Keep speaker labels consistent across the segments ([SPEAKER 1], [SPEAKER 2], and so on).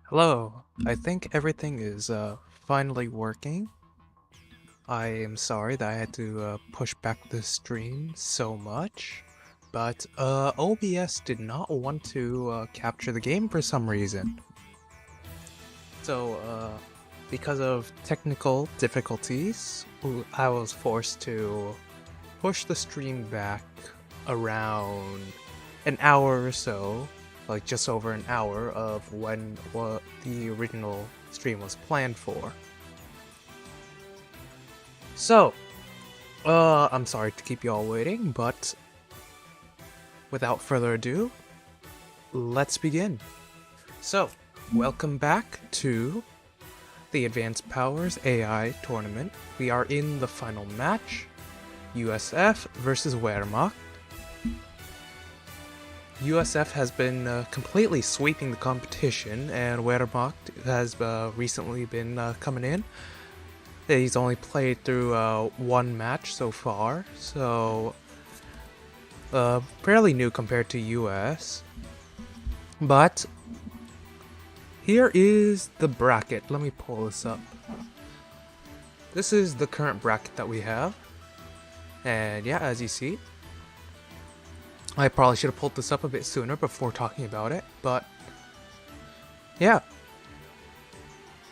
[SPEAKER 1] Hello, I think everything is finally working. I am sorry that I had to push back the stream so much, but OBS did not want to capture the game for some reason. So, because of technical difficulties, I was forced to push the stream back around an hour or so, like just over an hour of when what the original stream was planned for. So, I'm sorry to keep y'all waiting, but without further ado, let's begin. So, welcome back to the Advanced Powers AI tournament. We are in the final match, USF versus Wehrmacht. USF has been completely sweeping the competition, and Wehrmacht has recently been coming in. He's only played through one match so far, so fairly new compared to US. But here is the bracket. Let me pull this up. This is the current bracket that we have. And yeah, as you see, I probably should have pulled this up a bit sooner before talking about it, but yeah.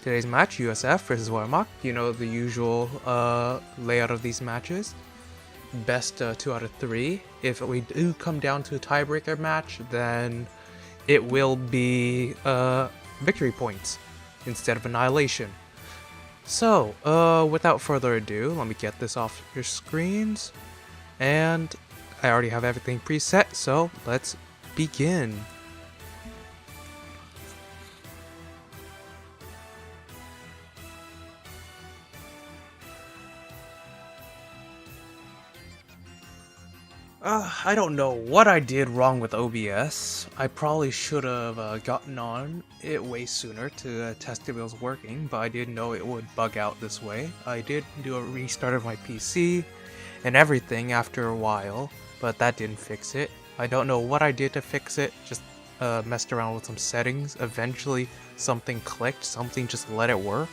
[SPEAKER 1] Today's match, USF versus Wehrmacht. You know the usual layout of these matches. Best 2 out of 3. If we do come down to a tiebreaker match, then it will be victory points instead of annihilation. So, without further ado, let me get this off your screens. And I already have everything preset, so let's begin. I don't know what I did wrong with OBS. I probably should have gotten on it way sooner to test if it was working, but I didn't know it would bug out this way. I did do a restart of my PC and everything after a while, but that didn't fix it. I don't know what I did to fix it, just messed around with some settings. Eventually something clicked, something just let it work.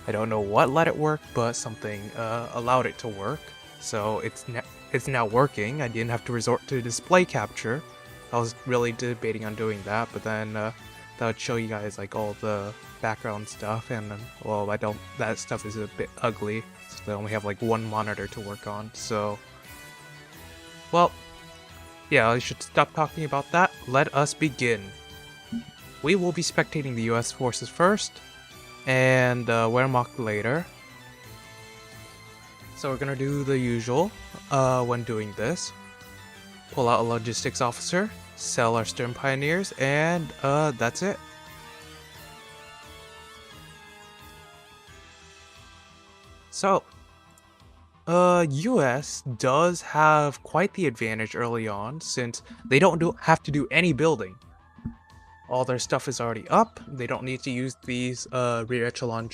[SPEAKER 1] I don't know what let it work, but something allowed it to work. So it's now working. I didn't have to resort to display capture. I was really debating on doing that, but then that would show you guys like all the background stuff, and well, that stuff is a bit ugly, so I only have like one monitor to work on. So, well, yeah, I should stop talking about that. Let us begin. We will be spectating the US forces first, and Wehrmacht later. So we're gonna do the usual when doing this. Pull out a logistics officer, sell our stern pioneers, and that's it. So, US does have quite the advantage early on since they don't have to do any building. All their stuff is already up. They don't need to use these rear echelon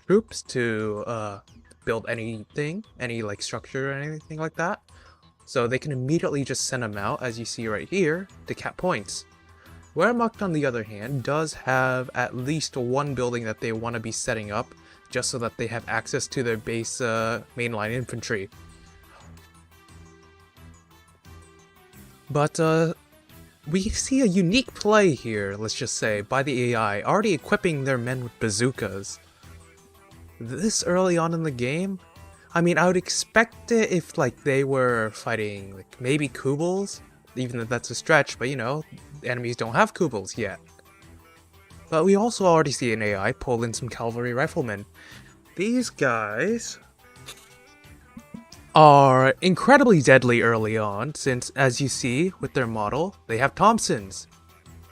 [SPEAKER 1] troops to build anything, any like structure or anything like that. So they can immediately just send them out, as you see right here, to cap points. Wehrmacht, on the other hand, does have at least one building that they want to be setting up, just so that they have access to their base mainline infantry. But we see a unique play here, let's just say, by the AI, already equipping their men with bazookas. This early on in the game, I mean, I would expect it if like they were fighting like maybe Kubels, even if that's a stretch, but you know, enemies don't have Kubels yet. But we also already see an AI pull in some cavalry riflemen. These guys are incredibly deadly early on, since as you see with their model, they have Thompsons.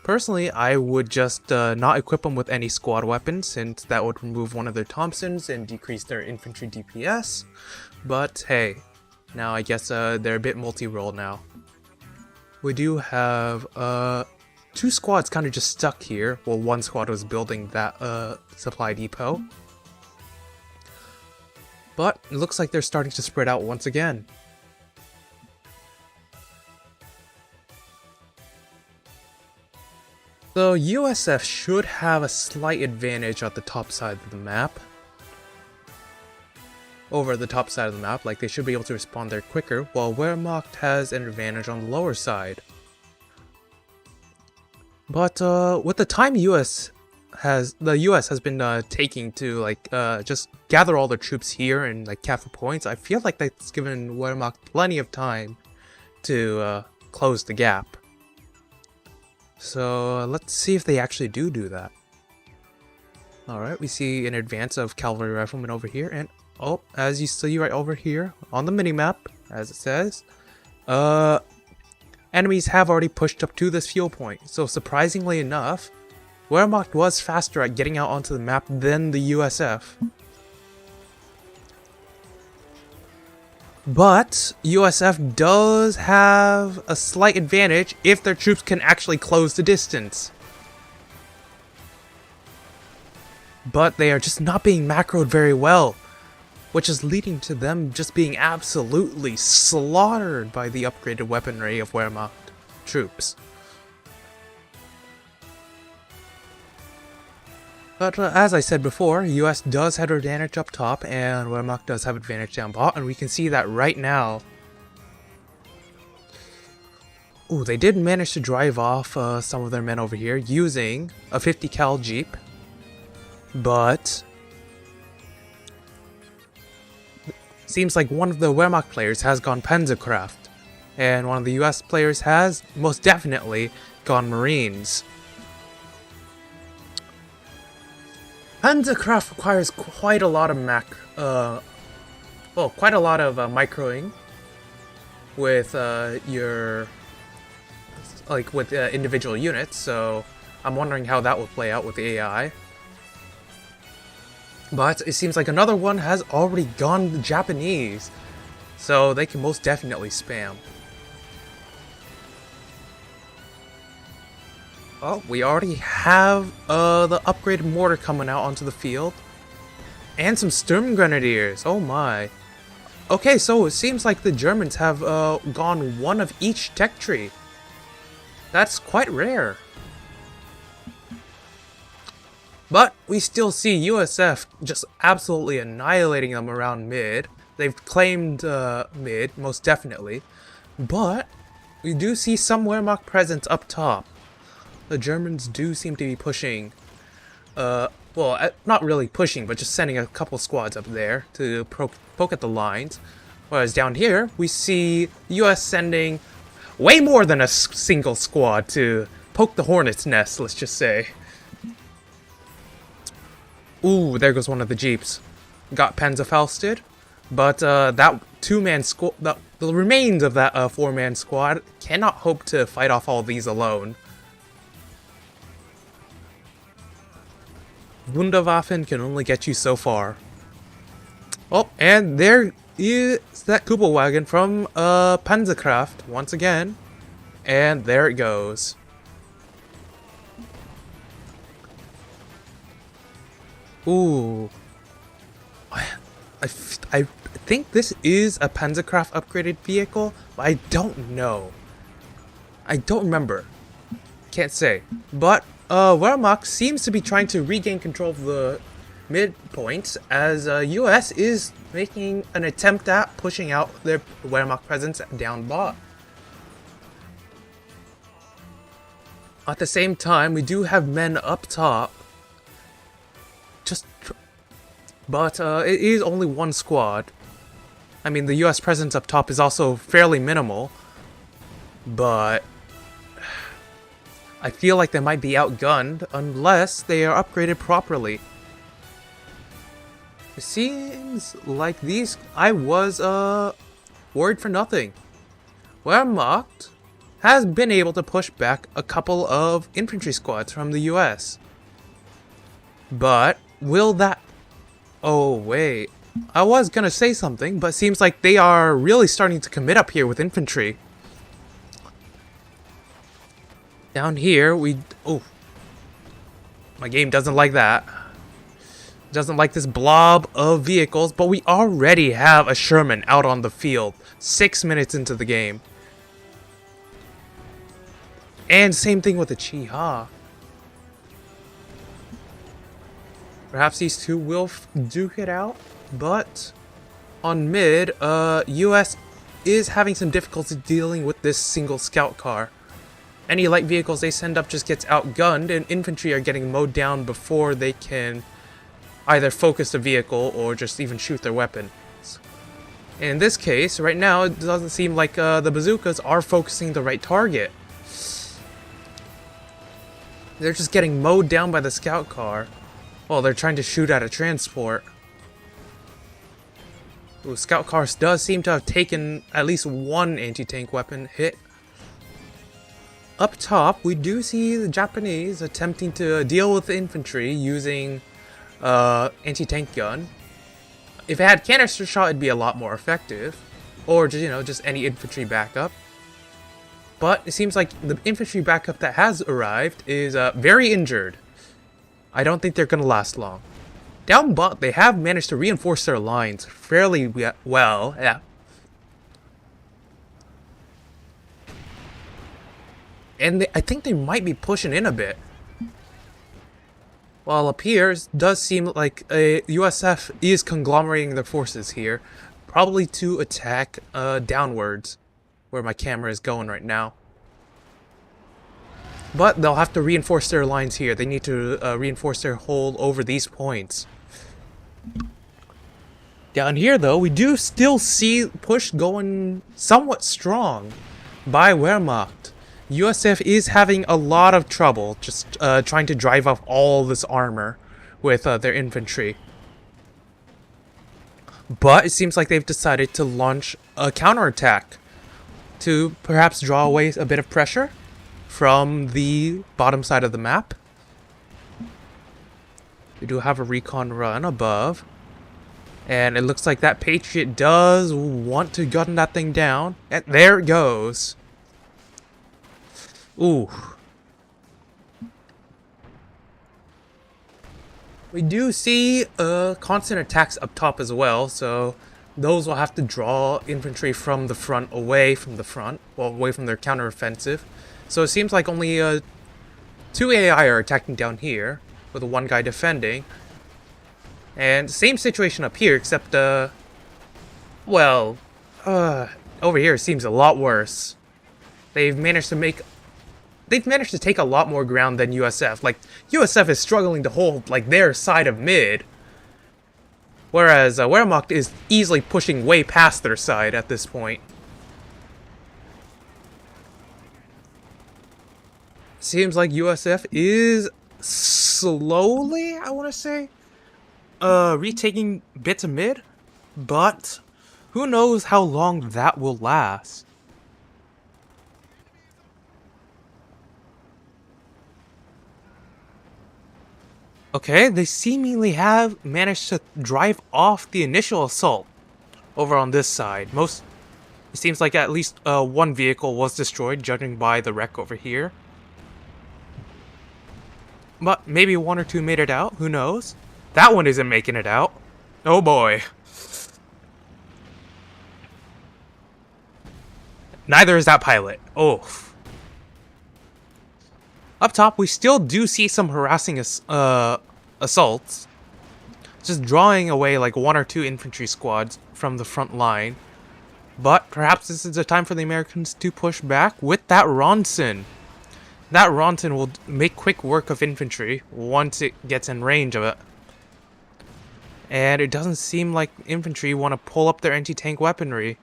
[SPEAKER 1] Personally, I would just not equip them with any squad weapons, since that would remove one of their Thompsons and decrease their infantry DPS. But hey, now I guess they're a bit multi-role now. We do have 2 squads kind of just stuck here. Well, one squad was building that supply depot. But it looks like they're starting to spread out once again. So USF should have a slight advantage at the top side of the map. Over the top side of the map, like they should be able to respond there quicker, while Wehrmacht has an advantage on the lower side. But with the time the US has been taking to like just gather all their troops here and like capture points, I feel like that's given Wehrmacht plenty of time to close the gap. So let's see if they actually do that. Alright, we see an advance of cavalry riflemen over here, and oh, as you see right over here on the minimap, as it says, enemies have already pushed up to this fuel point. So surprisingly enough, Wehrmacht was faster at getting out onto the map than the USF. But USF does have a slight advantage if their troops can actually close the distance. But they are just not being macroed very well, which is leading to them just being absolutely slaughtered by the upgraded weaponry of Wehrmacht troops. But as I said before, US does have advantage up top, and Wehrmacht does have advantage down bottom, and we can see that right now. Ooh, they did manage to drive off some of their men over here using a 50 cal Jeep, but seems like one of the Wehrmacht players has gone Panzerkraft, and one of the US players has most definitely gone Marines. Panzerkraft requires quite a lot of microing with with individual units, so I'm wondering how that will play out with the AI. But it seems like another one has already gone Japanese, so they can most definitely spam. Oh, we already have the upgraded mortar coming out onto the field. And some Sturmgrenadiers, oh my. Okay, so it seems like the Germans have gone one of each tech tree. That's quite rare. But we still see USF just absolutely annihilating them around mid. They've claimed mid, most definitely. But we do see some Wehrmacht presence up top. The Germans do seem to be pushing, well, not really pushing, but just sending a couple squads up there to poke at the lines. Whereas down here, we see the US sending way more than a single squad to poke the hornet's nest, let's just say. Ooh, there goes one of the Jeeps. Got Panzerfausted, but that two-man squad, the remains of that four-man squad cannot hope to fight off all these alone. Wunderwaffen can only get you so far. Oh, and there is that Kubelwagen from Panzerkraft once again. And there it goes. Ooh. I think this is a Panzerkraft upgraded vehicle, but I don't know. I don't remember. Can't say. But Wehrmacht seems to be trying to regain control of the midpoints, as US is making an attempt at pushing out their Wehrmacht presence down bot. At the same time, we do have men up top. But it is only one squad. I mean, the US presence up top is also fairly minimal, but I feel like they might be outgunned unless they are upgraded properly. It seems like these... I was worried for nothing. Wehrmacht has been able to push back a couple of infantry squads from the US. But will that... Oh, wait. I was gonna say something, but it seems like they are really starting to commit up here with infantry. Down here, oh. My game doesn't like that. Doesn't like this blob of vehicles, but we already have a Sherman out on the field 6 minutes into the game. And same thing with the Chiha. Perhaps these two will duke it out, but on mid, US is having some difficulty dealing with this single scout car. Any light vehicles they send up just gets outgunned, and infantry are getting mowed down before they can either focus the vehicle or just even shoot their weapons. In this case, right now, it doesn't seem like the bazookas are focusing the right target. They're just getting mowed down by the scout car. Well, they're trying to shoot at a transport. Ooh, scout cars does seem to have taken at least one anti-tank weapon hit. Up top, we do see the Japanese attempting to deal with the infantry using anti-tank gun. If it had canister shot, it'd be a lot more effective. Or just, just any infantry backup. But it seems like the infantry backup that has arrived is very injured. I don't think they're going to last long. Down bot, they have managed to reinforce their lines fairly well. Yeah. And I think they might be pushing in a bit. While up here, it does seem like a USF is conglomerating their forces here. Probably to attack downwards, where my camera is going right now. But they'll have to reinforce their lines here. They need to reinforce their hold over these points. Down here, though, we do still see push going somewhat strong by Wehrmacht. USF is having a lot of trouble just trying to drive off all this armor with their infantry. But it seems like they've decided to launch a counterattack to perhaps draw away a bit of pressure from the bottom side of the map. We do have a recon run above. And it looks like that Patriot does want to gun that thing down. And there it goes. Ooh. We do see constant attacks up top as well, so those will have to draw infantry from the front, away from the front, well, away from their counteroffensive. So it seems like only 2 AI are attacking down here, with one guy defending. And same situation up here, except, over here it seems a lot worse. They've managed to take a lot more ground than USF. Like, USF is struggling to hold, like, their side of mid. Whereas Wehrmacht is easily pushing way past their side at this point. Seems like USF is slowly, I want to say, retaking bits of mid. But who knows how long that will last. Okay, they seemingly have managed to drive off the initial assault over on this side. It seems like at least one vehicle was destroyed, judging by the wreck over here. But maybe 1 or 2 made it out, who knows? That one isn't making it out. Oh boy. Neither is that pilot. Oh. Up top, we still do see some harassing assaults. Just drawing away like 1 or 2 infantry squads from the front line. But perhaps this is the time for the Americans to push back with that Ronson. That Ronson will make quick work of infantry once it gets in range of it. And it doesn't seem like infantry want to pull up their anti-tank weaponry.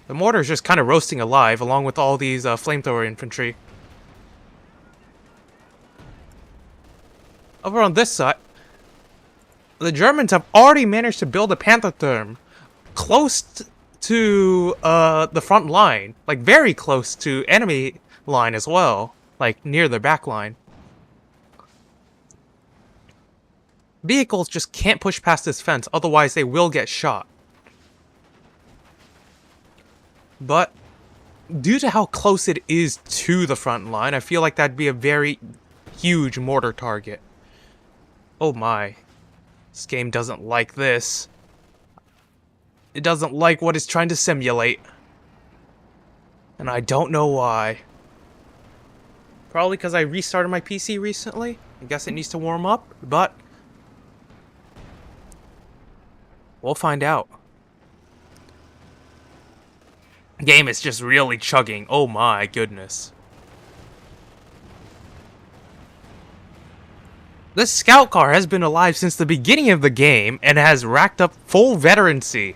[SPEAKER 1] The mortar is just kind of roasting alive along with all these flamethrower infantry. Over on this side, the Germans have already managed to build a Panthertherm close to the front line. Like, very close to enemy line as well. Like, near their back line. Vehicles just can't push past this fence, otherwise they will get shot. But due to how close it is to the front line, I feel like that'd be a very huge mortar target. Oh my. This game doesn't like this. It doesn't like what it's trying to simulate. And I don't know why. Probably because I restarted my PC recently? I guess it needs to warm up, but we'll find out. Game is just really chugging. Oh my goodness. This scout car has been alive since the beginning of the game and has racked up full veterancy.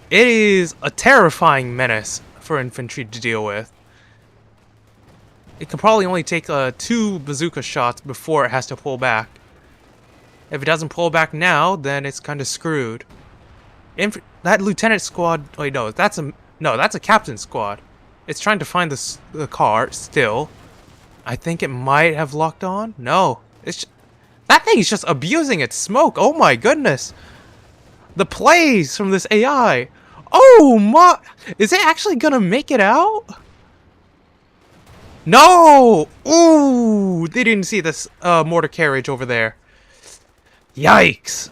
[SPEAKER 1] It is a terrifying menace for infantry to deal with. It can probably only take 2 bazooka shots before it has to pull back. If it doesn't pull back now, then it's kind of screwed. That lieutenant squad... Wait, no, that's a captain squad. It's trying to find the car still. I think it might have locked on. No, that thing is just abusing its smoke. Oh my goodness. The plays from this AI. Oh my... Is it actually gonna make it out? No! Ooh! They didn't see this mortar carriage over there. Yikes!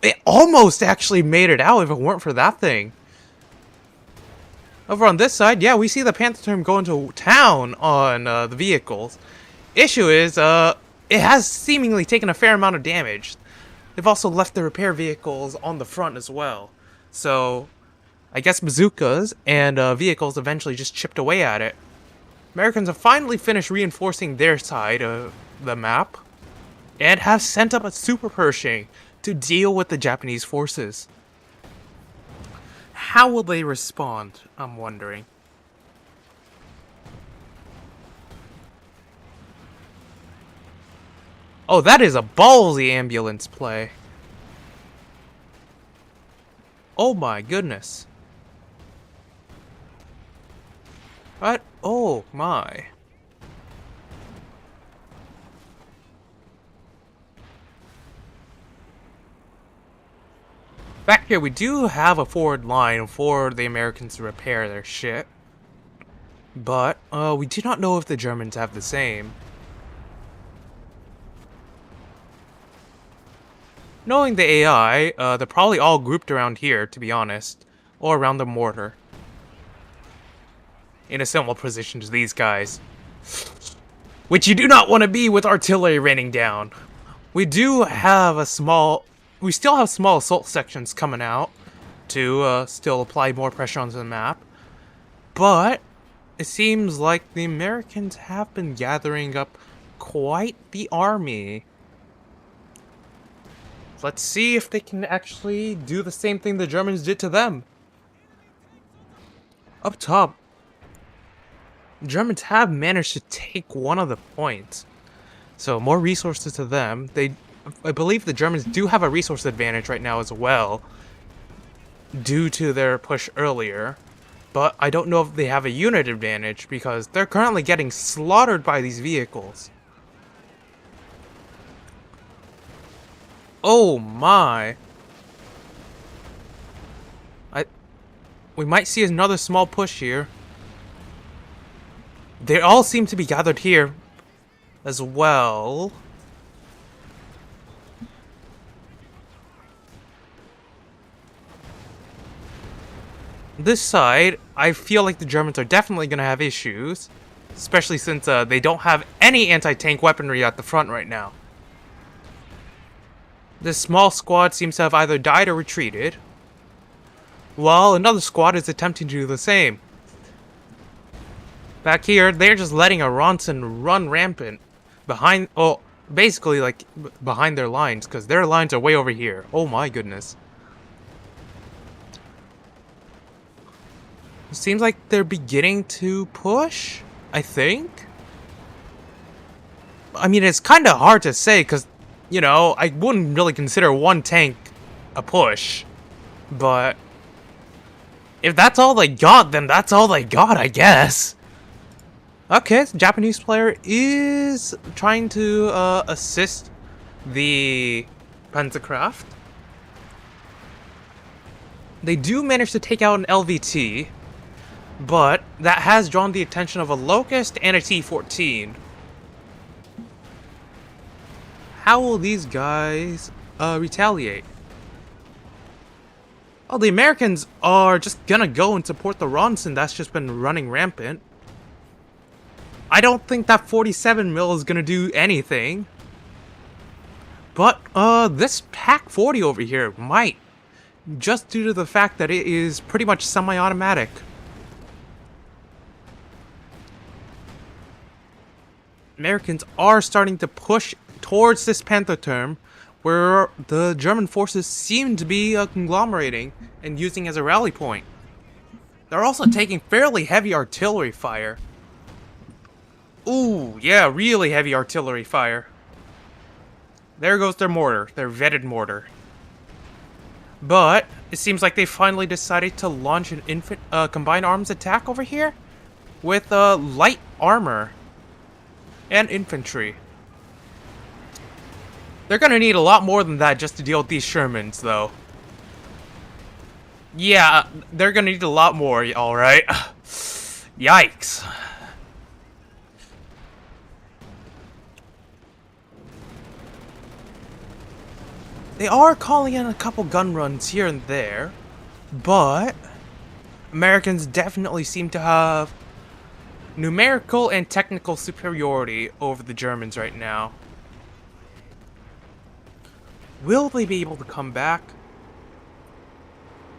[SPEAKER 1] It almost actually made it out if it weren't for that thing. Over on this side, yeah, we see the Panther going to town on the vehicles. Issue is, it has seemingly taken a fair amount of damage. They've also left the repair vehicles on the front as well. So, I guess bazookas and vehicles eventually just chipped away at it. Americans have finally finished reinforcing their side of the map and have sent up a super Pershing to deal with the Japanese forces. How will they respond, I'm wondering. Oh, that is a ballsy ambulance play. Oh my goodness. What? Oh my. Back here, we do have a forward line for the Americans to repair their shit. But, we do not know if the Germans have the same. Knowing the AI, they're probably all grouped around here, to be honest. Or around the mortar. In a similar position to these guys. Which you do not want to be with artillery raining down. We do have we still have small assault sections coming out to still apply more pressure onto the map. But it seems like the Americans have been gathering up quite the army. Let's see if they can actually do the same thing the Germans did to them. Up top, Germans have managed to take one of the points. So more resources to them. I believe the Germans do have a resource advantage right now as well, due to their push earlier. But I don't know if they have a unit advantage because they're currently getting slaughtered by these vehicles. Oh my. We might see another small push here. They all seem to be gathered here as well. This side, I feel like the Germans are definitely going to have issues. Especially since they don't have any anti-tank weaponry at the front right now. This small squad seems to have either died or retreated, while another squad is attempting to do the same. Back here, they're just letting a Ronson run rampant behind, basically like behind their lines, because their lines are way over here. Oh my goodness. It seems like they're beginning to push, I think. I mean, it's kind of hard to say, because, you know, I wouldn't really consider one tank a push. But if that's all they got, then that's all they got, I guess. Okay, the Japanese player is trying to assist the Panzerkraft. They do manage to take out an LVT, but that has drawn the attention of a Locust and a T-14. How will these guys retaliate? Oh, the Americans are just gonna go and support the Ronson that's just been running rampant. I don't think that 47 mil is gonna do anything. But, this Pack 40 over here might, just due to the fact that it is pretty much semi-automatic. Americans are starting to push towards this Panther term, where the German forces seem to be conglomerating and using as a rally point. They're also taking fairly heavy artillery fire. Ooh, yeah, really heavy artillery fire. There goes their mortar, their vetted mortar. But it seems like they finally decided to launch an combined arms attack over here with light armor and infantry. They're gonna need a lot more than that just to deal with these Shermans, though. Yeah, they're gonna need a lot more, alright? Yikes. They are calling in a couple gun runs here and there, but Americans definitely seem to have numerical and technical superiority over the Germans right now. Will they be able to come back?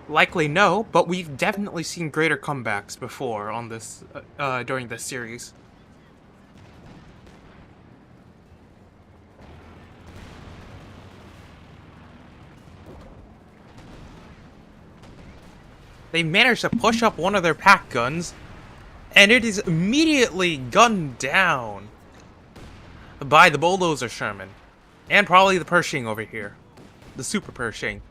[SPEAKER 1] Likely no, but we've definitely seen greater comebacks before on this during this series. They managed to push up one of their pack guns, and it is immediately gunned down by the bulldozer Sherman, and probably the Pershing over here, the Super Pershing.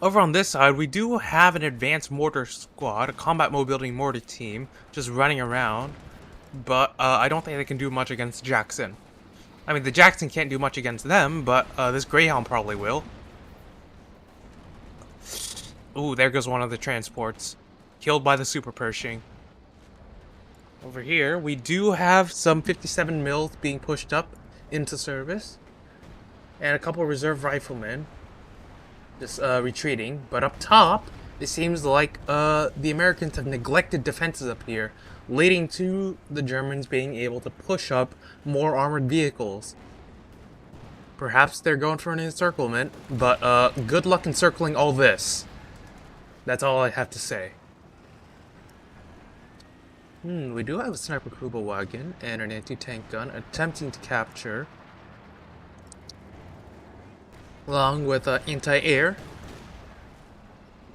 [SPEAKER 1] Over on this side, we do have an advanced mortar squad, a combat mobility mortar team, just running around, but I don't think they can do much against Jackson. I mean, the Jackson can't do much against them, but this Greyhound probably will. Ooh, there goes one of the transports. Killed by the Super Pershing. Over here, we do have some 57 mils being pushed up into service. And a couple of reserve riflemen just retreating. But up top, it seems like the Americans have neglected defenses up here, leading to the Germans being able to push up more armored vehicles. Perhaps they're going for an encirclement, but good luck encircling all this. That's all I have to say. We do have a sniper Kuba wagon and an anti-tank gun attempting to capture, along with anti-air.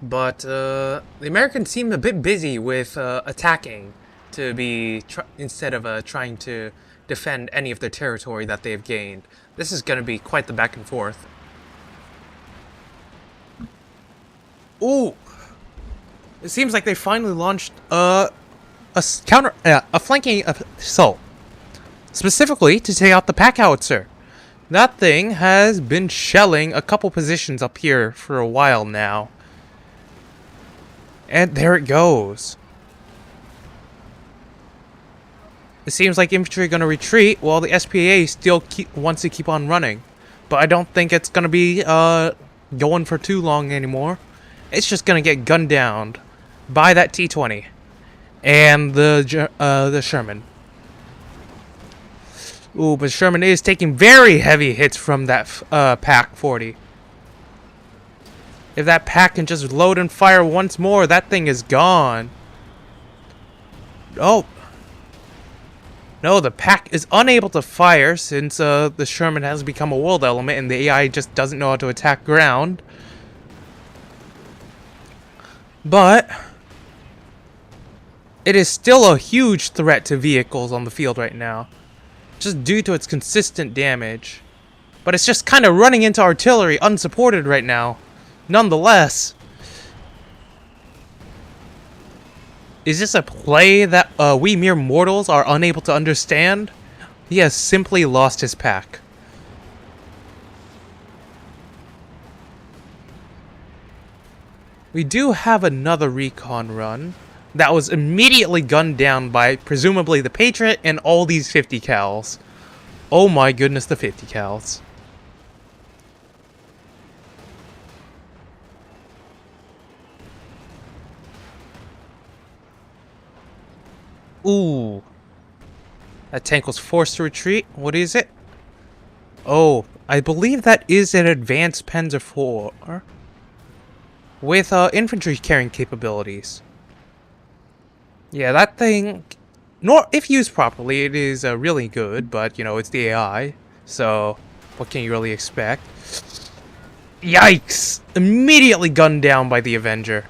[SPEAKER 1] But the Americans seem a bit busy with attacking to be instead of trying to defend any of their territory that they've gained. This is going to be quite the back and forth. Ooh! It seems like they finally launched a flanking assault, specifically to take out the pack howitzer. That thing has been shelling a couple positions up here for a while now, and there it goes. It seems like infantry are going to retreat while the SPA still wants to keep on running, but I don't think it's going to be going for too long anymore. It's just going to get gunned down by that T-20 and the Sherman. Ooh, but Sherman is taking very heavy hits from that Pack 40. If that pack can just load and fire once more, that thing is gone. Oh. No, the pack is unable to fire since the Sherman has become a world element and the AI just doesn't know how to attack ground. But it is still a huge threat to vehicles on the field right now, just due to its consistent damage. But it's just kind of running into artillery unsupported right now, nonetheless. Is this a play that we mere mortals are unable to understand? He has simply lost his pack. We do have another recon run that was immediately gunned down by presumably the Patriot and all these 50 cals. Oh my goodness, the 50 cals. Ooh. That tank was forced to retreat. What is it? Oh, I believe that is an advanced Panzer IV with infantry carrying capabilities. Yeah, that thing, if used properly, it is really good, but, you know, it's the AI, so what can you really expect? Yikes! Immediately gunned down by the Avenger.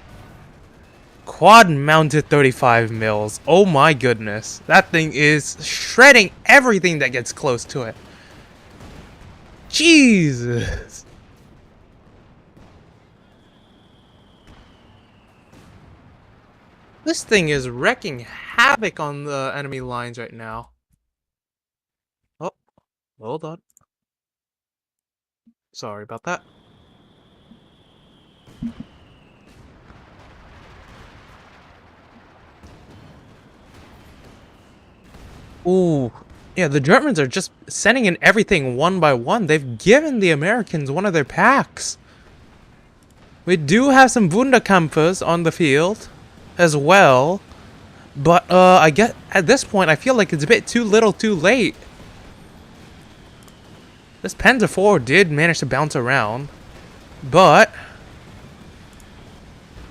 [SPEAKER 1] Quad mounted 35 mils. Oh my goodness. That thing is shredding everything that gets close to it. Jesus. This thing is wrecking havoc on the enemy lines right now. Oh, hold on. Sorry about that. Ooh. Yeah, the Germans are just sending in everything one by one. They've given the Americans one of their packs. We do have some Wunderkampfers on the field as well. But, I guess at this point, I feel like it's a bit too little too late. This Panzer IV did manage to bounce around. But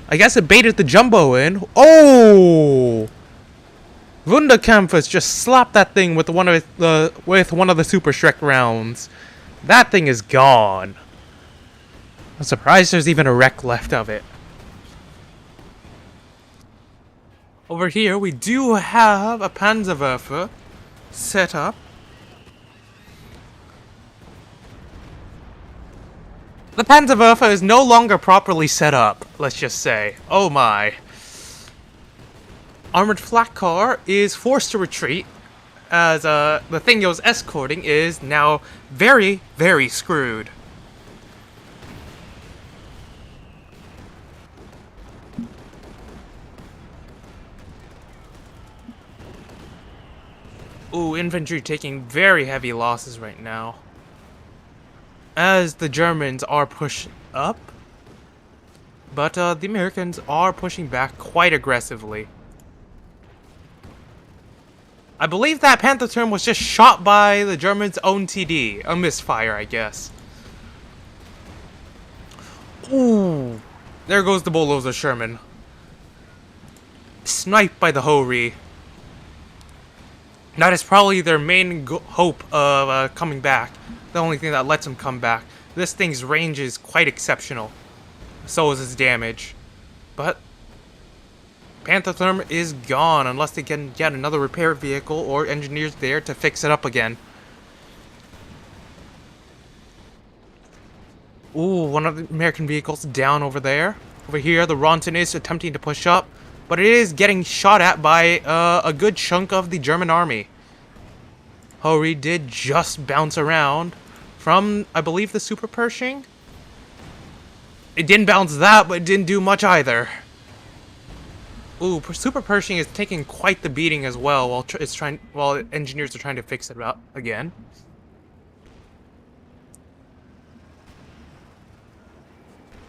[SPEAKER 1] I guess it baited the jumbo in. Oh! Wunderkampfers just slapped that thing with one of the Super Shrek rounds. That thing is gone. I'm surprised there's even a wreck left of it. Over here, we do have a Panzerwerfer set up. The Panzerwerfer is no longer properly set up, let's just say. Oh my. Armored flak car is forced to retreat, as the thing it was escorting is now very, very screwed. Ooh, infantry taking very heavy losses right now, as the Germans are pushed up, but the Americans are pushing back quite aggressively. I believe that Panther term was just shot by the Germans' own TD. A misfire, I guess. Ooh. There goes the bulldozer Sherman. Sniped by the Ho-Ri. That is probably their main hope of coming back. The only thing that lets them come back. This thing's range is quite exceptional. So is its damage. But Panther Therm is gone unless they can get another repair vehicle or engineers there to fix it up again. Ooh, one of the American vehicles down over there. Over here, the Ronson is attempting to push up, but it is getting shot at by a good chunk of the German army. Ho-Ri did just bounce around from, I believe, the Super Pershing. It didn't bounce that, but it didn't do much either. Ooh, Super Pershing is taking quite the beating as well while engineers are trying to fix it up again.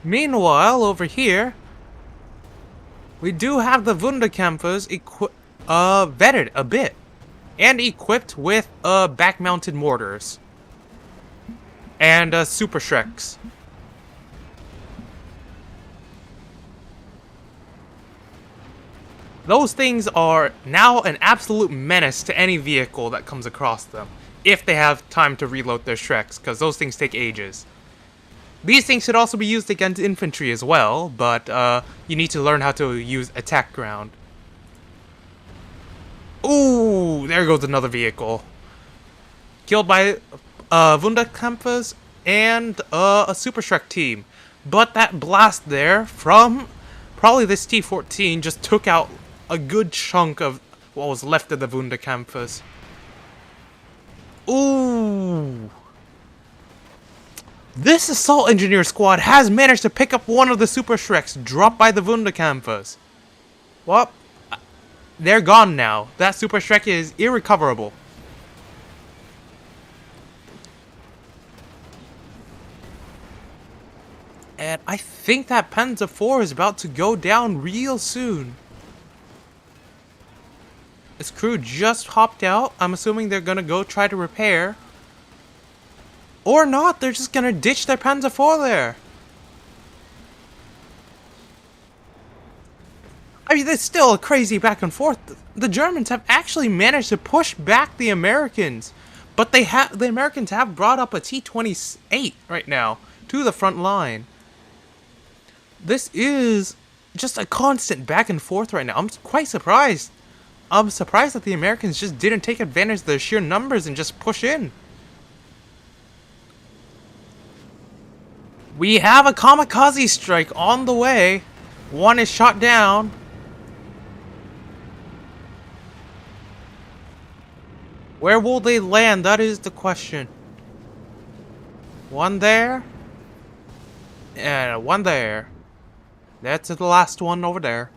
[SPEAKER 1] Meanwhile, over here, we do have the Wunderkampfers vetted a bit and equipped with back-mounted mortars and Super Shreks. Those things are now an absolute menace to any vehicle that comes across them, if they have time to reload their Shreks, because those things take ages. These things should also be used against infantry as well, but you need to learn how to use attack ground. Ooh, there goes another vehicle. Killed by Wunderkampfers and a Super Shrek team. But that blast there from probably this T-14 just took out a good chunk of what was left of the Wunderkampfers. Ooh. This assault engineer squad has managed to pick up one of the Super Shreks dropped by the Wunderkampfers. Well, they're gone now. That Super Shrek is irrecoverable. And I think that Panzer IV is about to go down real soon. This crew just hopped out. I'm assuming they're gonna go try to repair. Or not, they're just gonna ditch their Panzer IV there. I mean, there's still a crazy back and forth. The Germans have actually managed to push back the Americans. But the Americans have brought up a T-28 right now to the front line. This is just a constant back and forth right now. I'm quite surprised. I'm surprised that the Americans just didn't take advantage of their sheer numbers and just push in. We have a kamikaze strike on the way. One is shot down. Where will they land? That is the question. One there. And one there. That's the last one over there.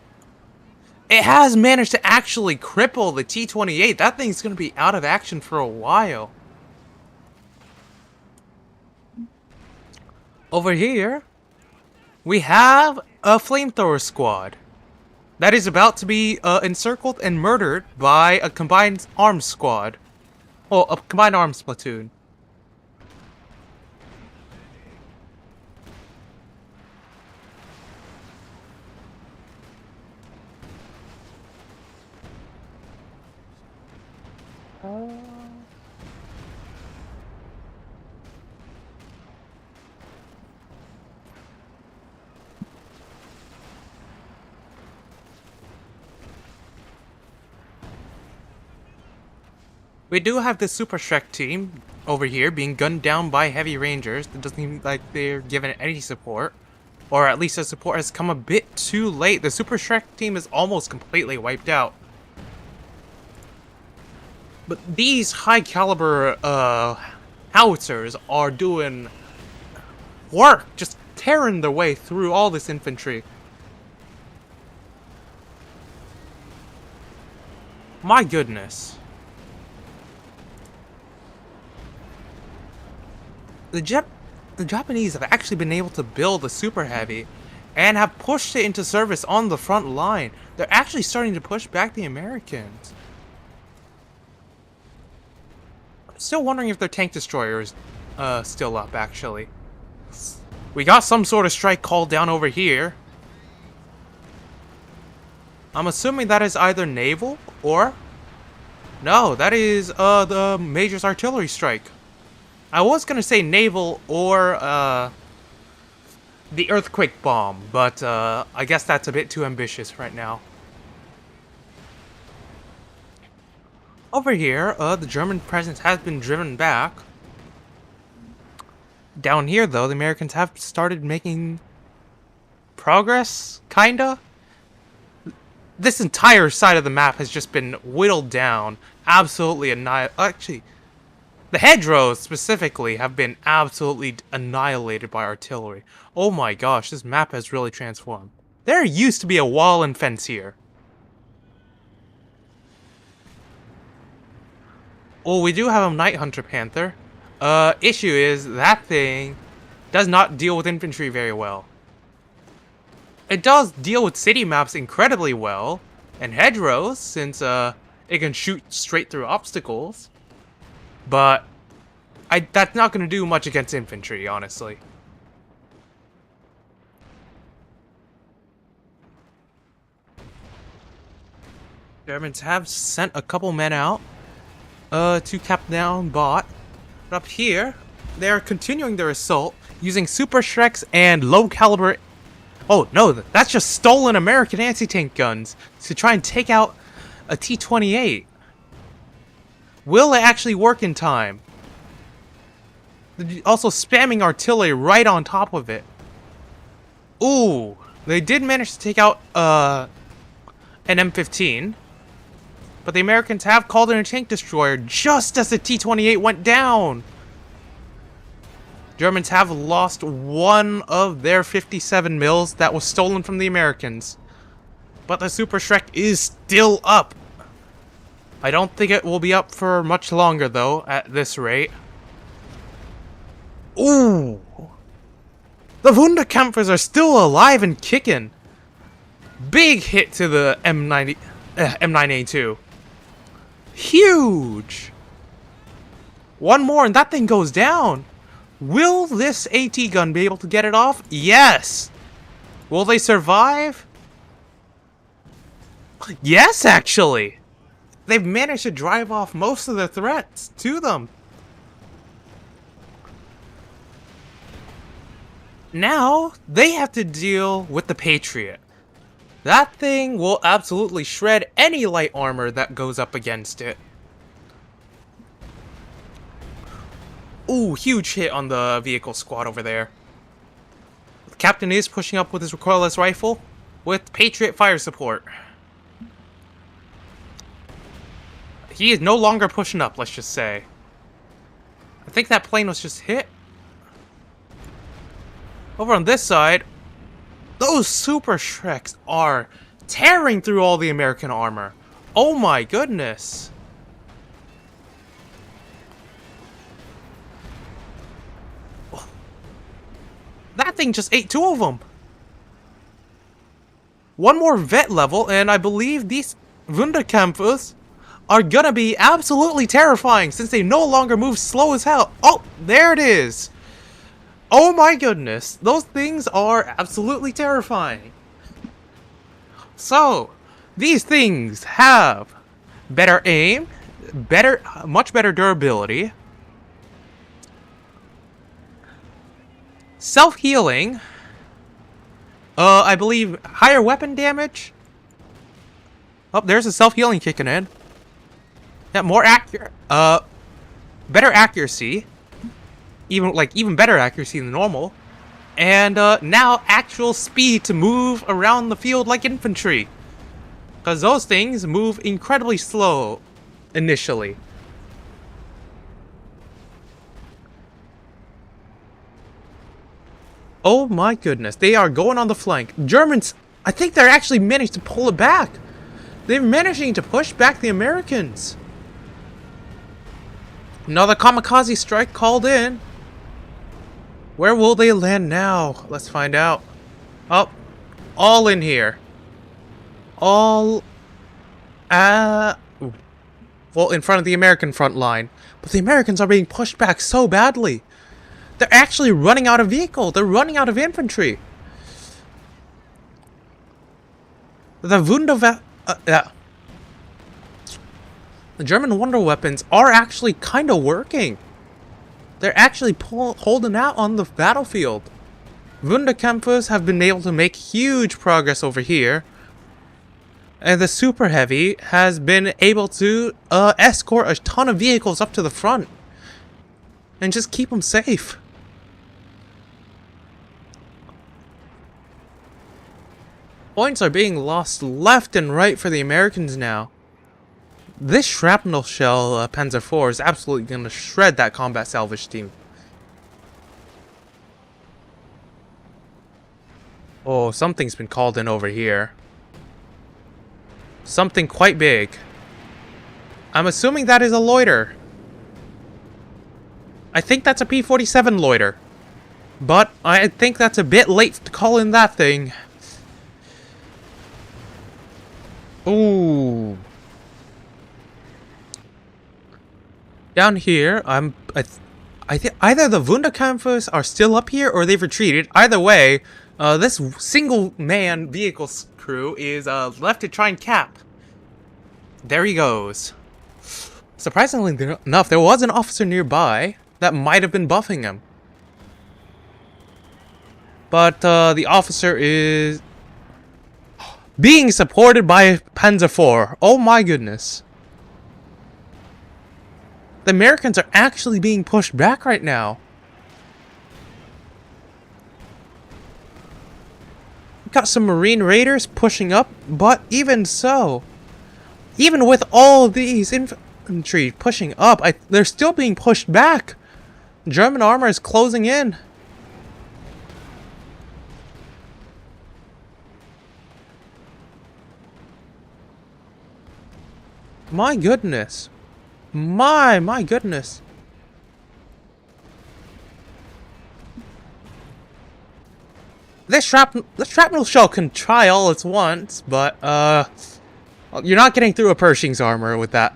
[SPEAKER 1] It has managed to actually cripple the T-28. That thing's going to be out of action for a while. Over here, we have a flamethrower squad that is about to be encircled and murdered by a combined arms squad. Well, a combined arms platoon. We do have the Super Shrek team over here being gunned down by heavy rangers. It doesn't seem like they're given any support. Or at least the support has come a bit too late. The Super Shrek team is almost completely wiped out. But these high caliber howitzers are doing work, just tearing their way through all this infantry. My goodness. The Japanese have actually been able to build a Super Heavy and have pushed it into service on the front line. They're actually starting to push back the Americans. I'm still wondering if their tank destroyer is still up, actually. We got some sort of strike called down over here. I'm assuming that is either naval or... No, that is the Major's artillery strike. I was gonna say naval or the earthquake bomb, but I guess that's a bit too ambitious right now. Over here, the German presence has been driven back. Down here, though, the Americans have started making progress, kinda. This entire side of the map has just been whittled down, absolutely annihilated. Actually, the hedgerows specifically have been absolutely annihilated by artillery. Oh my gosh, this map has really transformed. There used to be a wall and fence here. Oh, we do have a Night Hunter Panther. Issue is that thing does not deal with infantry very well. It does deal with city maps incredibly well, and hedgerows, since it can shoot straight through obstacles. But that's not going to do much against infantry, honestly. Germans have sent a couple men out to cap down bot. But up here, they're continuing their assault using Super Shreks and low caliber... Oh, no, that's just stolen American anti-tank guns to try and take out a T-28. Will it actually work in time? They're also spamming artillery right on top of it. Ooh, they did manage to take out an M15. But the Americans have called in a tank destroyer just as the T-28 went down. Germans have lost one of their 57 mils that was stolen from the Americans. But the Super Shrek is still up. I don't think it will be up for much longer, though, at this rate. Ooh! The Wunderkampfers are still alive and kicking. Big hit to the M9A2. Huge! One more and that thing goes down. Will this AT gun be able to get it off? Yes! Will they survive? Yes, actually! They've managed to drive off most of the threats to them. Now, they have to deal with the Patriot. That thing will absolutely shred any light armor that goes up against it. Ooh, huge hit on the vehicle squad over there. The captain is pushing up with his recoilless rifle with Patriot fire support. He is no longer pushing up, let's just say. I think that plane was just hit. Over on this side, those Super Shreks are tearing through all the American armor. Oh my goodness. That thing just ate two of them. One more vet level, and I believe these Wunderkämpfers are gonna be absolutely terrifying since they no longer move slow as hell. Oh, there it is. Oh my goodness, those things are absolutely terrifying. So, these things have better aim, much better durability, self-healing, I believe higher weapon damage. Oh, there's a self-healing kicking in. Yeah, more accurate, better accuracy. Even better accuracy than normal. And now actual speed to move around the field like infantry. Because those things move incredibly slow initially. Oh my goodness, they are going on the flank. Germans, I think they're actually managed to pull it back. They're managing to push back the Americans. Another kamikaze strike called in. Where will they land now? Let's find out. Oh, all in here. All, well, in front of the American front line. But the Americans are being pushed back so badly. They're actually running out of vehicle. They're running out of infantry. The German wonder weapons are actually kind of working. They're actually holding out on the battlefield. Wunderkämpfers have been able to make huge progress over here. And the Super Heavy has been able to escort a ton of vehicles up to the front. And just keep them safe. Points are being lost left and right for the Americans now. This shrapnel shell Panzer IV is absolutely going to shred that combat salvage team. Oh, something's been called in over here. Something quite big. I'm assuming that is a loiter. I think that's a P-47 loiter. But I think that's a bit late to call in that thing. Ooh. Down here, I think either the Wunderkämpfers are still up here or they've retreated. Either way, this single-man vehicle crew is left to try and cap. There he goes. Surprisingly enough, there was an officer nearby that might have been buffing him. But the officer is being supported by Panzer IV. Oh my goodness. The Americans are actually being pushed back right now. Got some Marine Raiders pushing up, but even so, even with all these infantry pushing up, they're still being pushed back. German armor is closing in. My goodness. My goodness. This shrapnel shell can try all it wants, but you're not getting through a Pershing's armor with that.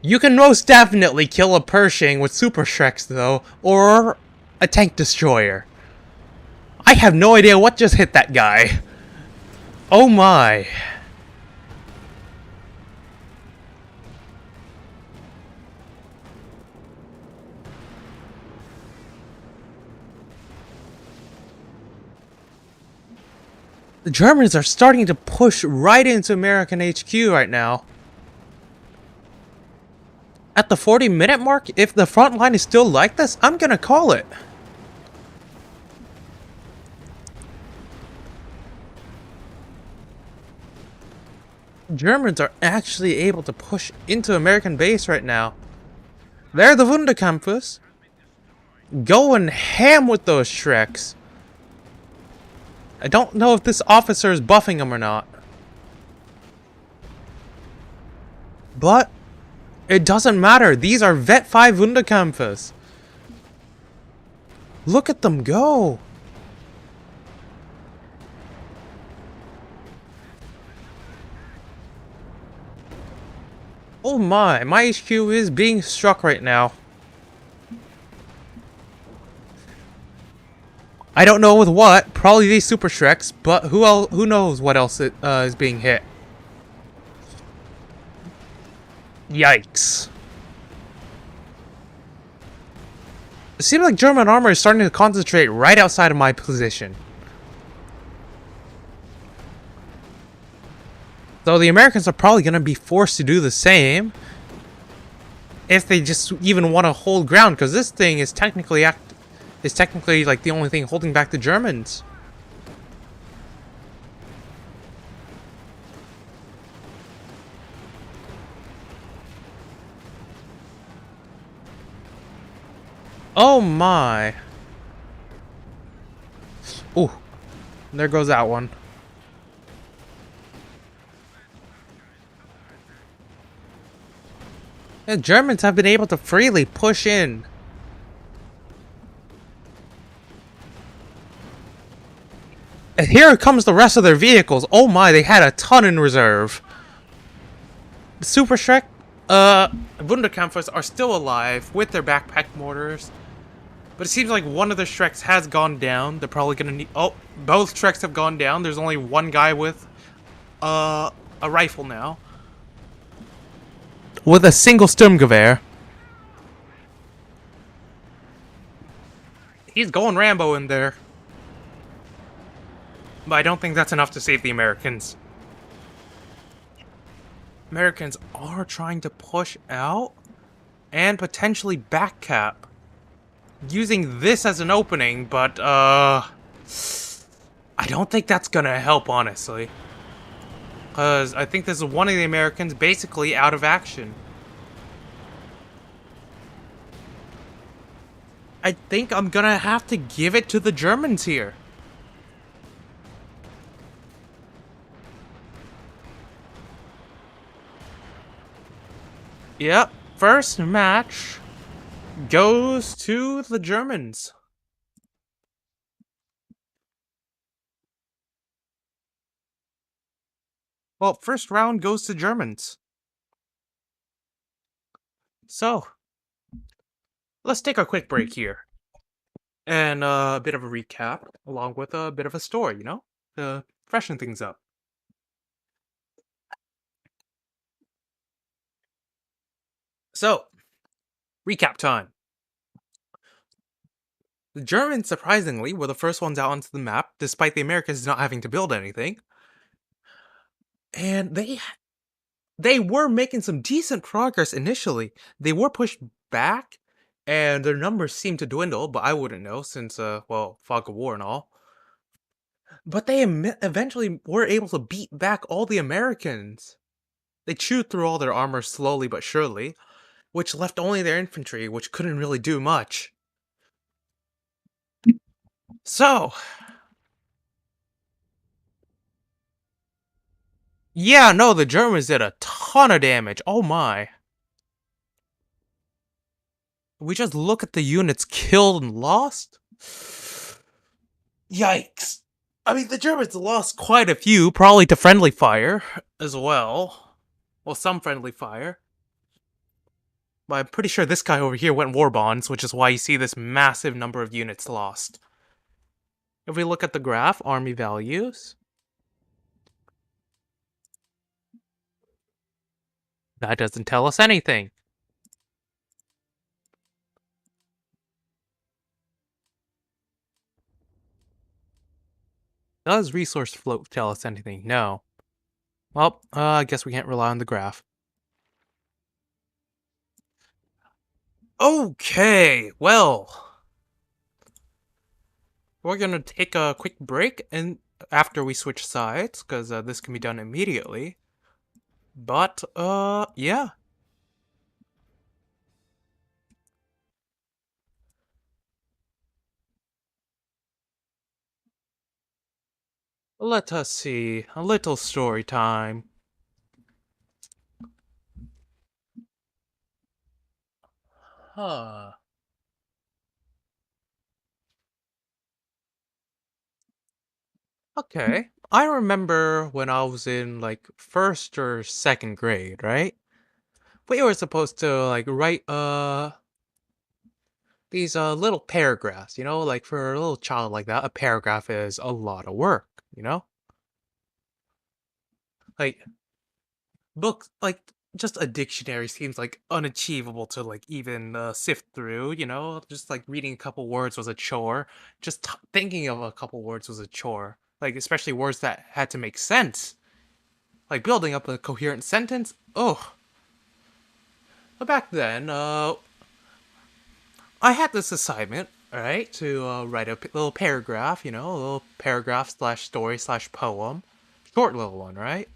[SPEAKER 1] You can most definitely kill a Pershing with Super Shreks, though, or a tank destroyer. I have no idea what just hit that guy. Oh my. The Germans are starting to push right into American HQ right now. At the 40-minute mark, if the front line is still like this, I'm gonna call it. Germans are actually able to push into American base right now. They're the Wunderkampfers. Going ham with those Shreks. I don't know if this officer is buffing him or not. But it doesn't matter. These are Vet 5 Wunderkampfers. Look at them go. Oh my HQ is being struck right now. I don't know with what, probably these Super Shreks, but who knows what else is being hit. Yikes. It seems like German armor is starting to concentrate right outside of my position. So the Americans are probably going to be forced to do the same. If they just even want to hold ground, because this thing is technically like the only thing holding back the Germans. Oh my. Ooh. There goes that one. The Germans have been able to freely push in. And here comes the rest of their vehicles. Oh my, they had a ton in reserve. The Super Shrek, Wunderkampfers are still alive with their backpack mortars. But it seems like one of the Shreks has gone down. They're probably gonna need... Oh, both Shreks have gone down. There's only one guy with a rifle now. With a single Sturmgewehr. He's going Rambo in there. But I don't think that's enough to save the Americans. Americans are trying to push out and potentially backcap. Using this as an opening, but I don't think that's gonna help, honestly. Because I think this is one of the Americans basically out of action. I think I'm gonna have to give it to the Germans here. Yep, first match goes to the Germans. Well, first round goes to Germans. So, let's take a quick break here. And a bit of a recap, along with a bit of a story, you know? To freshen things up. So, recap time. The Germans, surprisingly, were the first ones out onto the map, despite the Americans not having to build anything. And they were making some decent progress initially. They were pushed back, and their numbers seemed to dwindle, but I wouldn't know since, well, fog of war and all. But they eventually were able to beat back all the Americans. They chewed through all their armor slowly but surely, which left only their infantry, which couldn't really do much. So, yeah, no, the Germans did a ton of damage. Oh my. We just look at the units killed and lost? Yikes. I mean, the Germans lost quite a few, probably to friendly fire as well. Well, some friendly fire. But I'm pretty sure this guy over here went war bonds, which is why you see this massive number of units lost. If we look at the graph, army values, that doesn't tell us anything. Does resource float tell us anything? No. Well, I guess we can't rely on the graph. Okay, well, we're gonna take a quick break and after we switch sides, because this can be done immediately. But, yeah. Let us see. A little story time. Huh. Okay. I remember when I was in like first or second grade, right? We were supposed to like write these little paragraphs, like for a little child like that, a paragraph is a lot of work, you know? Like books like just a dictionary seems like unachievable to like even sift through, just like reading a couple words was a chore. Just thinking of a couple words was a chore, like especially words that had to make sense, like building up a coherent sentence. Oh, but back then I had this assignment, right, to write a little paragraph, a little paragraph slash story slash poem, short little one, right?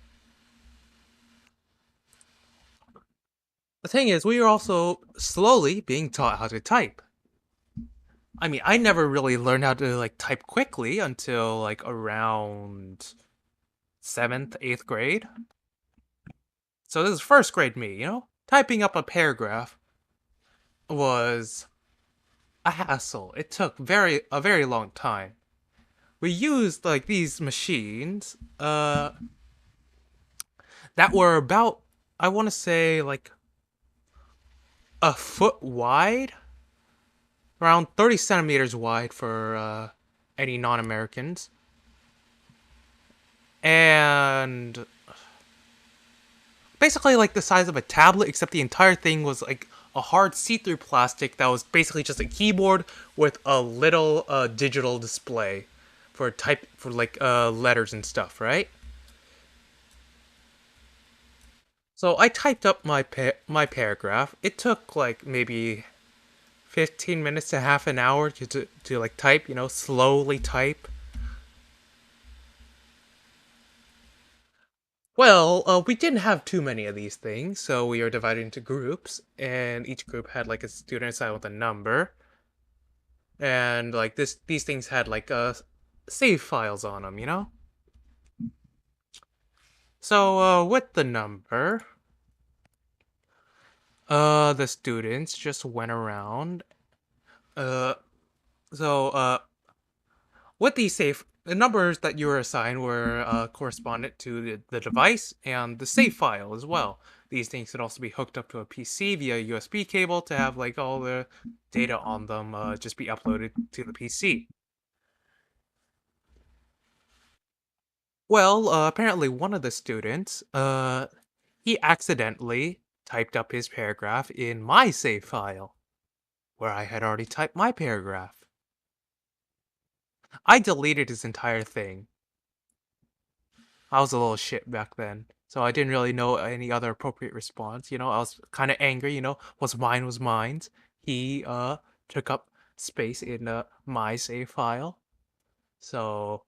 [SPEAKER 1] The thing is, we were also slowly being taught how to type. I mean, I never really learned how to like type quickly until like around seventh, eighth grade. So this is first grade me, Typing up a paragraph was a hassle. It took a very long time. We used like these machines, that were about, I want to say like a foot wide, around 30 centimeters wide for any non-Americans, and basically like the size of a tablet, except the entire thing was like a hard see-through plastic that was basically just a keyboard with a little digital display for type for like letters and stuff, right? So I typed up my paragraph. It took like maybe 15 minutes to half an hour to like type, slowly type. Well, we didn't have too many of these things, so we were divided into groups, and each group had like a student assigned with a number, and like these things had like save files on them, So with the number, the students just went around. Uh, so with these save, the numbers that you were assigned were correspondent to the device and the save file as well. These things could also be hooked up to a PC via USB cable to have like all the data on them just be uploaded to the PC. Well, apparently one of the students, he accidentally typed up his paragraph in my save file, where I had already typed my paragraph. I deleted his entire thing. I was a little shit back then, so I didn't really know any other appropriate response. I was kind of angry. What's mine was mine's. He took up space in my save file, so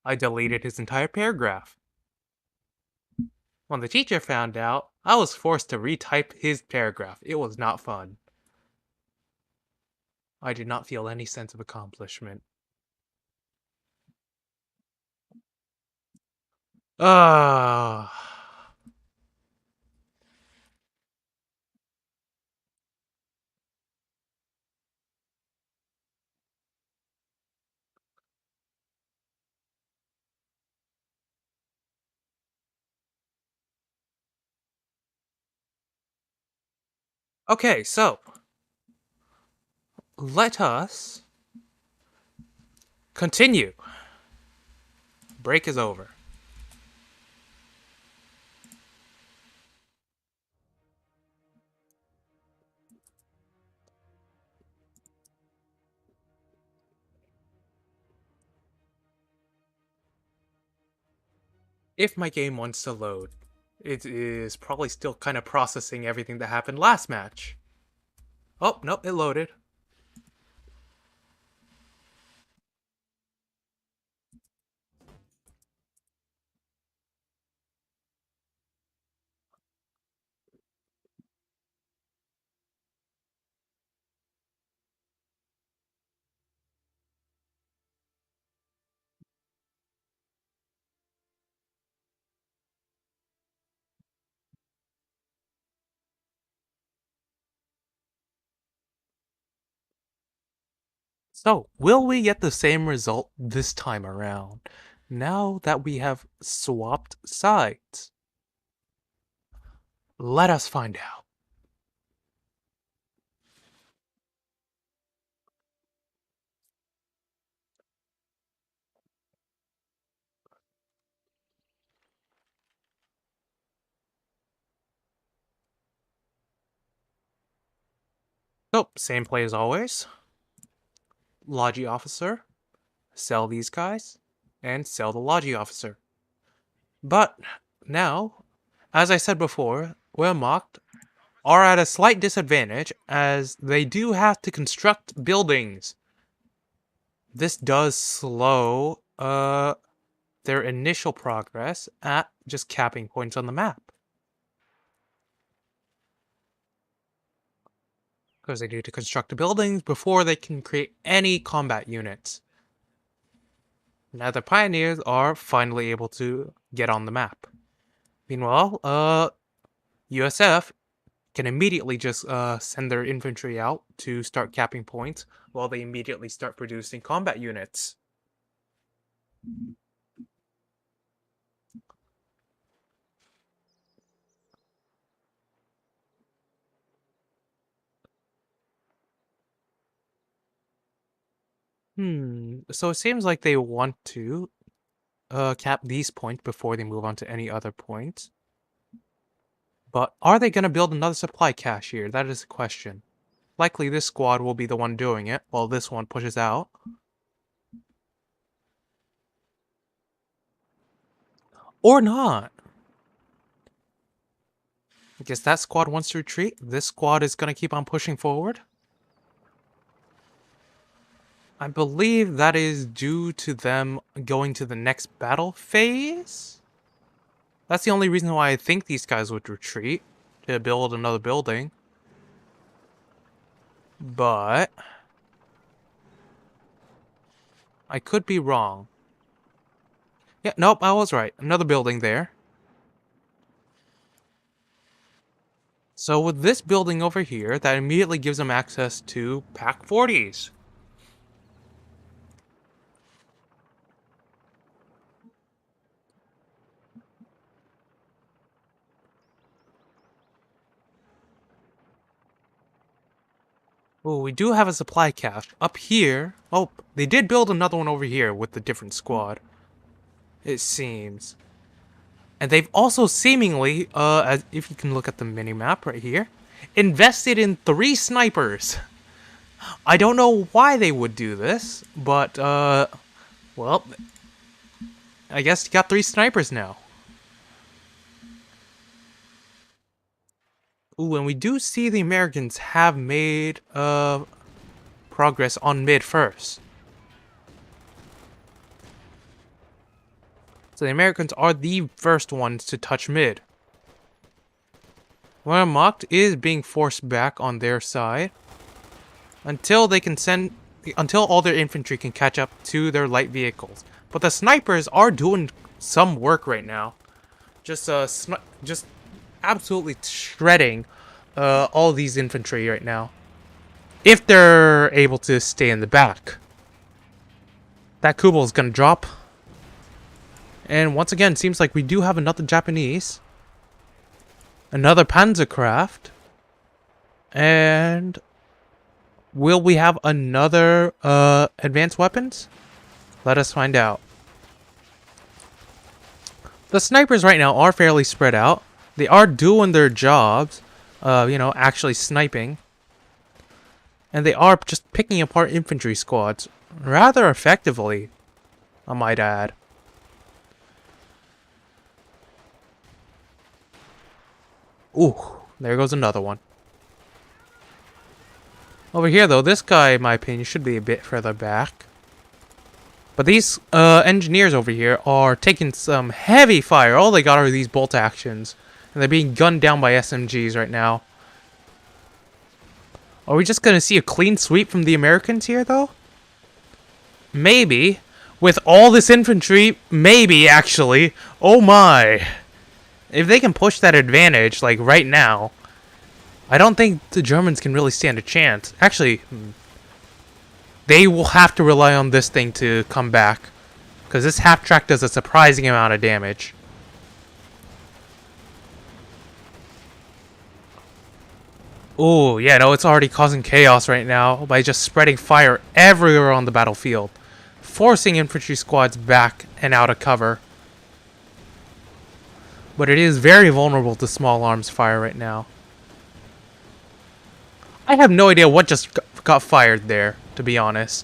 [SPEAKER 1] I deleted his entire paragraph. When the teacher found out, I was forced to retype his paragraph. It was not fun. I did not feel any sense of accomplishment. Ah. Okay, so let us continue. Break is over. If my game wants to load, it is probably still kind of processing everything that happened last match. Oh, nope, it loaded. So, will we get the same result this time around? Now that we have swapped sides? Let us find out. So, same play as always. Logi officer, sell these guys, and sell the Logi officer. But now, as I said before, Wehrmacht are at a slight disadvantage as they do have to construct buildings. This does slow their initial progress at just capping points on the map. Because they need to construct the buildings before they can create any combat units. Now the pioneers are finally able to get on the map. Meanwhile, USF can immediately just send their infantry out to start capping points while they immediately start producing combat units. So it seems like they want to cap these points before they move on to any other points. But are they going to build another supply cache here? That is the question. Likely this squad will be the one doing it, while this one pushes out. Or not. I guess that squad wants to retreat. This squad is going to keep on pushing forward. I believe that is due to them going to the next battle phase. That's the only reason why I think these guys would retreat, to build another building. But I could be wrong. Yeah, nope, I was right. Another building there. So with this building over here, that immediately gives them access to Pack 40s. Oh, we do have a supply cache up here. Oh, they did build another one over here with the different squad. It seems. And they've also seemingly, as if you can look at the mini-map right here, invested in 3 snipers. I don't know why they would do this, but, well, I guess you got 3 snipers now. Ooh, and we do see the Americans have made, progress on mid first. So the Americans are the first ones to touch mid. Wehrmacht is being forced back on their side until they can until all their infantry can catch up to their light vehicles. But the snipers are doing some work right now. Just absolutely shredding all these infantry right now. If they're able to stay in the back. That Kubel is gonna drop. And once again, seems like we do have another Japanese. Another Panzercraft. And will we have another advanced weapons? Let us find out. The snipers right now are fairly spread out. They are doing their jobs, actually sniping. And they are just picking apart infantry squads rather effectively, I might add. Ooh, there goes another one. Over here, though, this guy, in my opinion, should be a bit further back. But these engineers over here are taking some heavy fire. All they got are these bolt actions. And they're being gunned down by SMGs right now. Are we just going to see a clean sweep from the Americans here, though? Maybe. With all this infantry, maybe, actually. Oh my. If they can push that advantage, like, right now, I don't think the Germans can really stand a chance. Actually, they will have to rely on this thing to come back. Because this half-track does a surprising amount of damage. Oh, yeah, no, it's already causing chaos right now by just spreading fire everywhere on the battlefield, forcing infantry squads back and out of cover. But it is very vulnerable to small arms fire right now. I have no idea what just got fired there, to be honest.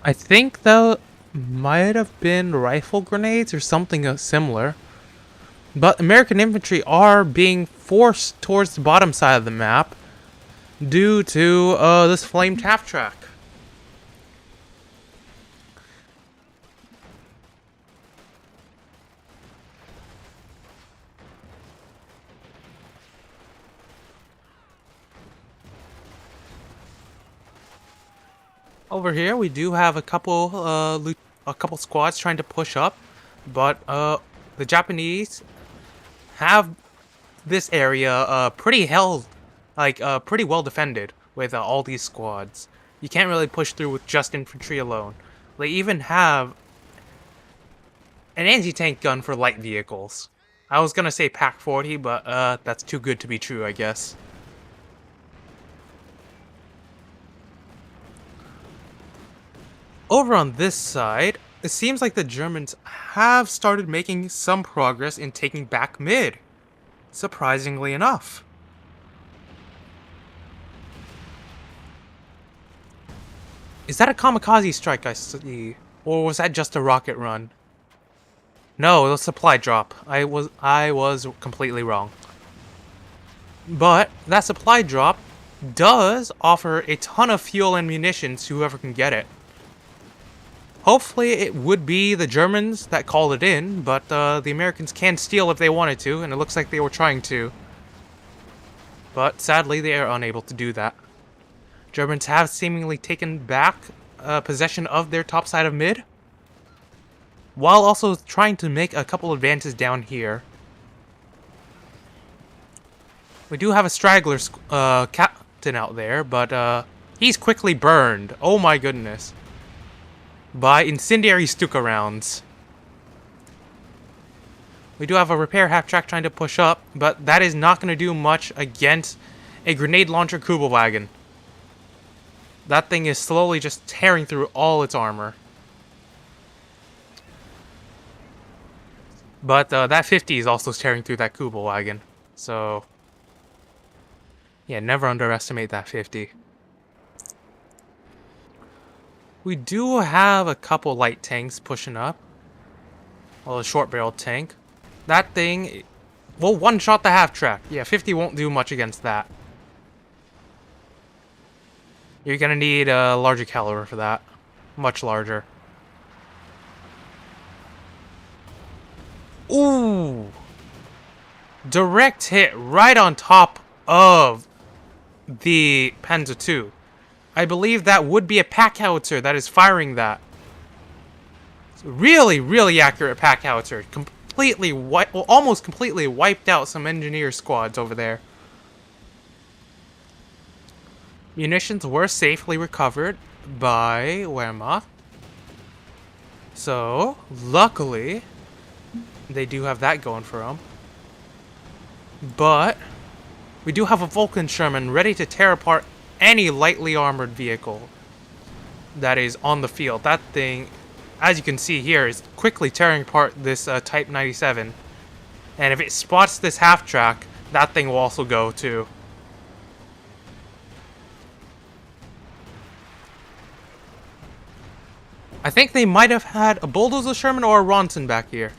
[SPEAKER 1] I think that might have been rifle grenades or something similar. But American infantry are being forced towards the bottom side of the map due to this flamed half-track. Over here, we do have a couple squads trying to push up, but the Japanese have this area pretty pretty well defended with all these squads. You can't really push through with just infantry alone. They even have an anti-tank gun for light vehicles. I was gonna say Pack 40, but that's too good to be true, I guess. Over on this side, it seems like the Germans have started making some progress in taking back mid. Surprisingly enough. Is that a kamikaze strike I see? Or was that just a rocket run? No, it was a supply drop. I was completely wrong. But that supply drop does offer a ton of fuel and munitions to whoever can get it. Hopefully it would be the Germans that called it in, but the Americans can steal if they wanted to, and it looks like they were trying to. But sadly, they are unable to do that. Germans have seemingly taken back possession of their top side of mid, while also trying to make a couple advances down here. We do have a straggler captain out there, but he's quickly burned. Oh my goodness. By incendiary Stuka rounds. We do have a repair half-track trying to push up, but that is not going to do much against a grenade launcher Kubelwagen. That thing is slowly just tearing through all its armor. But that 50 is also tearing through that Kubelwagen. So, yeah, never underestimate that 50. We do have a couple light tanks pushing up. Well, a short-barreled tank. That thing will one-shot the half-track. Yeah, 50 won't do much against that. You're gonna need a larger caliber for that. Much larger. Ooh! Direct hit right on top of the Panzer II. I believe that would be a pack howitzer that is firing that. It's really, really accurate pack howitzer. Almost completely wiped out some engineer squads over there. Munitions were safely recovered by Wehrmacht. So, luckily, they do have that going for them. But We do have a Vulcan Sherman ready to tear apart any lightly armored vehicle that is on the field. That thing, as you can see here, is quickly tearing apart this Type 97. And if it spots this half-track, that thing will also go too. I think they might have had a Bulldozer Sherman or a Ronson back here.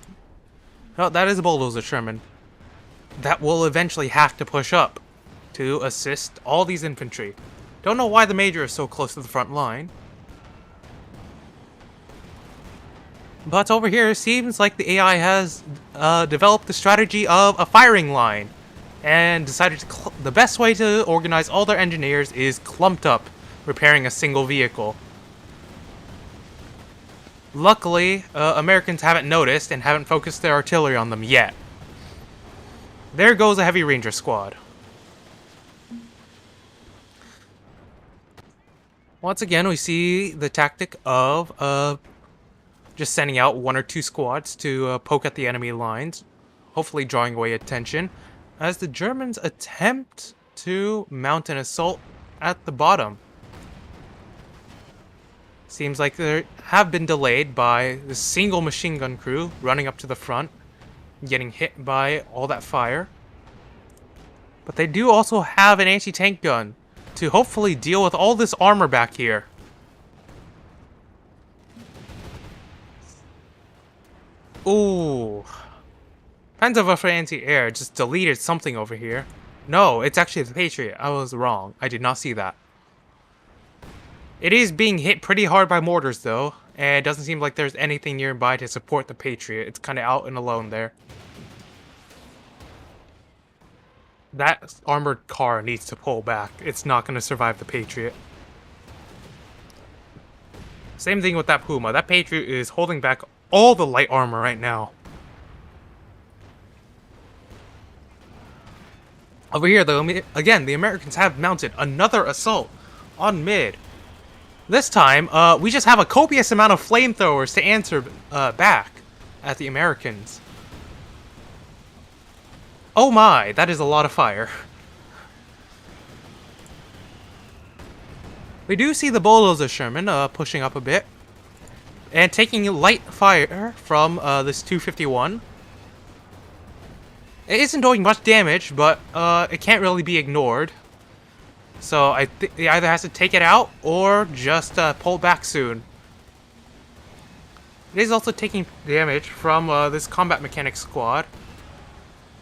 [SPEAKER 1] No, that is a Bulldozer Sherman. That will eventually have to push up to assist all these infantry. Don't know why the Major is so close to the front line. But over here, it seems like the AI has developed the strategy of a firing line. And decided the best way to organize all their engineers is clumped up, repairing a single vehicle. Luckily, Americans haven't noticed and haven't focused their artillery on them yet. There goes a heavy ranger squad. Once again, we see the tactic of just sending out 1 or 2 squads to poke at the enemy lines, hopefully drawing away attention, as the Germans attempt to mount an assault at the bottom. Seems like they have been delayed by the single machine gun crew running up to the front, getting hit by all that fire. But they do also have an anti-tank gun to hopefully deal with all this armor back here. Ooh. Panzerwaffe anti-air just deleted something over here. No, it's actually the Patriot. I was wrong. I did not see that. It is being hit pretty hard by mortars, though, and it doesn't seem like there's anything nearby to support the Patriot. It's kind of out and alone there. That armored car needs to pull back. It's not going to survive the Patriot. Same thing with that Puma. That Patriot is holding back all the light armor right now. Over here, though, again, the Americans have mounted another assault on mid. This time, we just have a copious amount of flamethrowers to answer back at the Americans. Oh my, that is a lot of fire. We do see the Bulldozer Sherman pushing up a bit and taking light fire from this 251. It isn't doing much damage, but it can't really be ignored. So I think he either has to take it out or just pull back soon. It is also taking damage from this combat mechanic squad,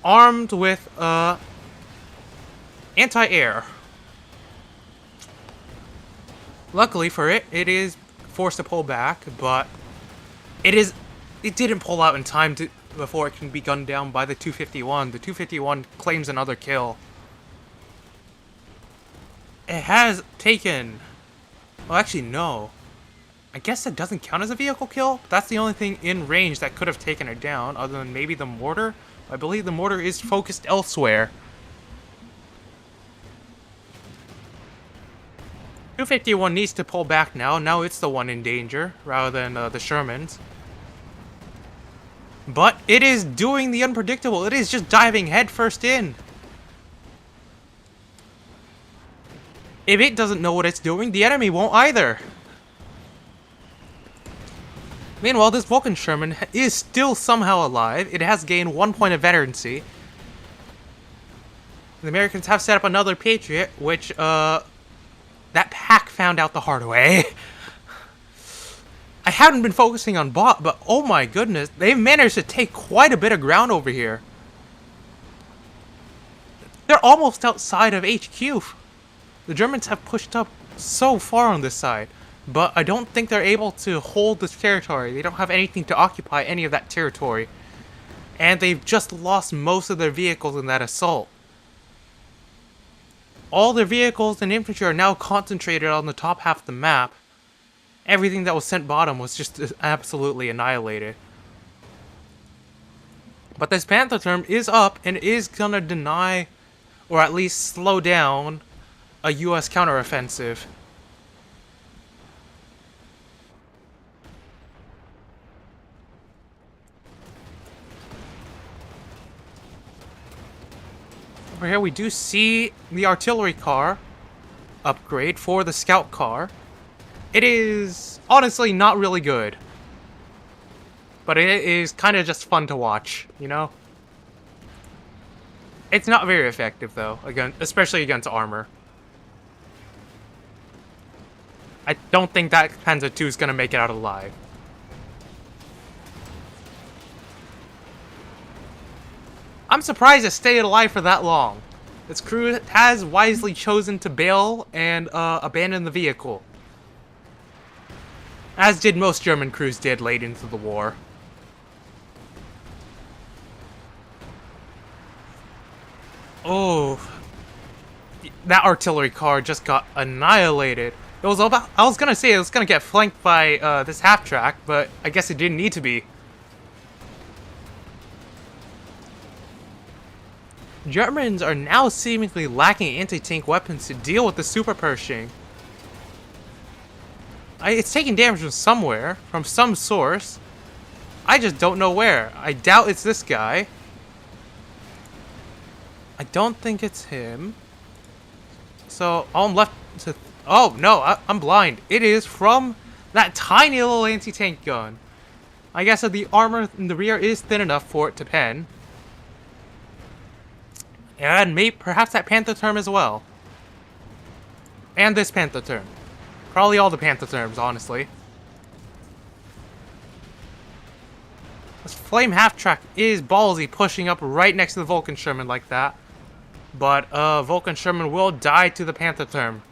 [SPEAKER 1] armed with anti-air. Luckily for it, it is forced to pull back, but it didn't pull out in time before it can be gunned down by the 251. The 251 claims another kill. It has taken... Well, actually, no. I guess it doesn't count as a vehicle kill. That's the only thing in range that could have taken it down, other than maybe the mortar. I believe the mortar is focused elsewhere. 251 needs to pull back now. Now it's the one in danger, rather than the Shermans. But it is doing the unpredictable. It is just diving headfirst in. If it doesn't know what it's doing, the enemy won't either. Meanwhile, this Vulcan Sherman is still somehow alive. It has gained 1 point of veterancy. The Americans have set up another Patriot, which, that pack found out the hard way. I haven't been focusing on bot, but oh my goodness, they've managed to take quite a bit of ground over here. They're almost outside of HQ. The Germans have pushed up so far on this side, but I don't think they're able to hold this territory. They don't have anything to occupy any of that territory. And they've just lost most of their vehicles in that assault. All their vehicles and infantry are now concentrated on the top half of the map. Everything that was sent bottom was just absolutely annihilated. But this Panther term is up and is gonna deny, or at least slow down, a US counteroffensive. Over here we do see the artillery car upgrade for the scout car. It is honestly not really good, but it is kind of just fun to watch, you know? It's not very effective though, especially against armor. I don't think that Panzer II is gonna make it out alive. I'm surprised it stayed alive for that long. Its crew has wisely chosen to bail and abandon the vehicle, as did most German crews did late into the war. Oh, that artillery car just got annihilated. It was about, I was gonna say it was gonna get flanked by this half track, but I guess it didn't need to be. Germans are now seemingly lacking anti-tank weapons to deal with the Super Pershing. It's taking damage from somewhere, from some source. I just don't know where. I doubt it's this guy. I don't think it's him. So, all I'm left to... Oh, no, I'm blind. It is from that tiny little anti-tank gun. I guess that the armor in the rear is thin enough for it to pen. And maybe, perhaps that Panther term as well. And this Panther term. Probably all the Panther terms, honestly. This Flame half-track is ballsy, pushing up right next to the Vulcan Sherman like that. But, Vulcan Sherman will die to the Panther term.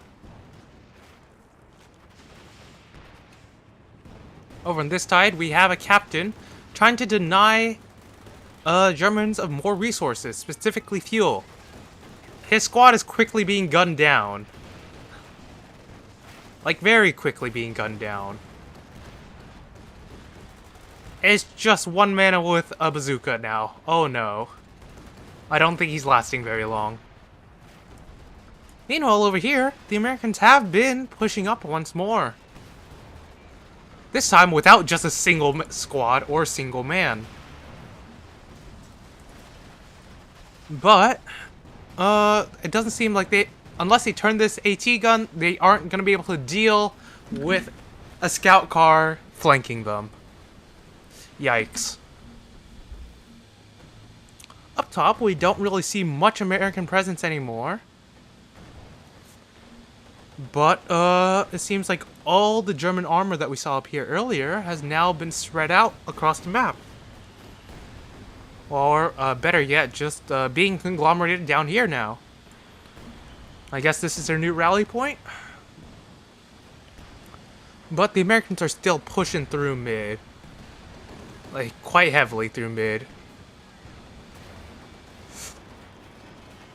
[SPEAKER 1] Over on this side, we have a captain trying to deny Germans of more resources, specifically fuel. His squad is quickly being gunned down. Like, very quickly being gunned down. It's just one man with a bazooka now. Oh no. I don't think he's lasting very long. Meanwhile, over here, the Americans have been pushing up once more. This time without just a single squad or single man. But, it doesn't seem like they... Unless they turn this AT gun, they aren't going to be able to deal with a scout car flanking them. Yikes. Up top, we don't really see much American presence anymore. But, it seems like all the German armor that we saw up here earlier has now been spread out across the map. Or, better yet, just being conglomerated down here now. I guess this is their new rally point. But the Americans are still pushing through mid. Like, quite heavily through mid.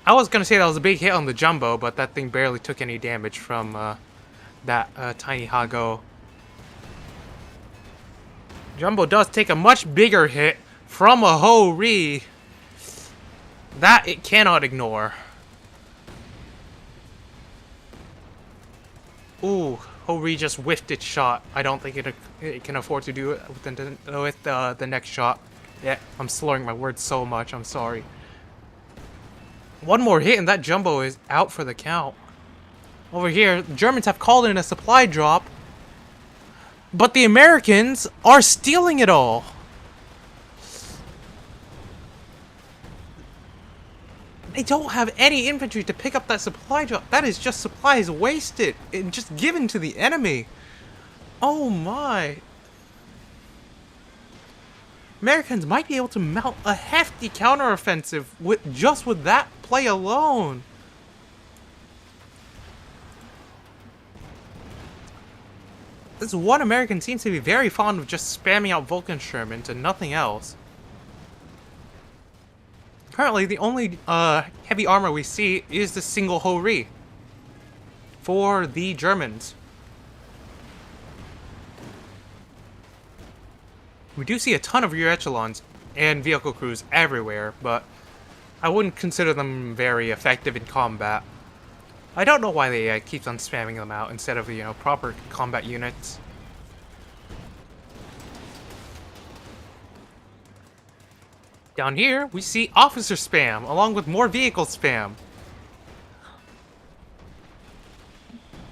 [SPEAKER 1] I was gonna say that was a big hit on the Jumbo, but that thing barely took any damage from that tiny Hago. Jumbo does take a much bigger hit from a Ho-Ri. That it cannot ignore. Ooh, Ho-Ri just whiffed its shot. I don't think it can afford to do it with the next shot. Yeah, I'm slurring my words so much, I'm sorry. One more hit and that Jumbo is out for the count. Over here, the Germans have called in a supply drop, but the Americans are stealing it all. They don't have any infantry to pick up that supply drop. That is just supplies wasted and just given to the enemy. Oh my. Americans might be able to mount a hefty counteroffensive just with that play alone. This one American seems to be very fond of just spamming out Vulcan Sherman to nothing else. Currently, the only heavy armor we see is the single Ho-Ri for the Germans. We do see a ton of rear echelons and vehicle crews everywhere, but I wouldn't consider them very effective in combat. I don't know why they keep on spamming them out instead of, you know, proper combat units. Down here, we see officer spam, along with more vehicle spam.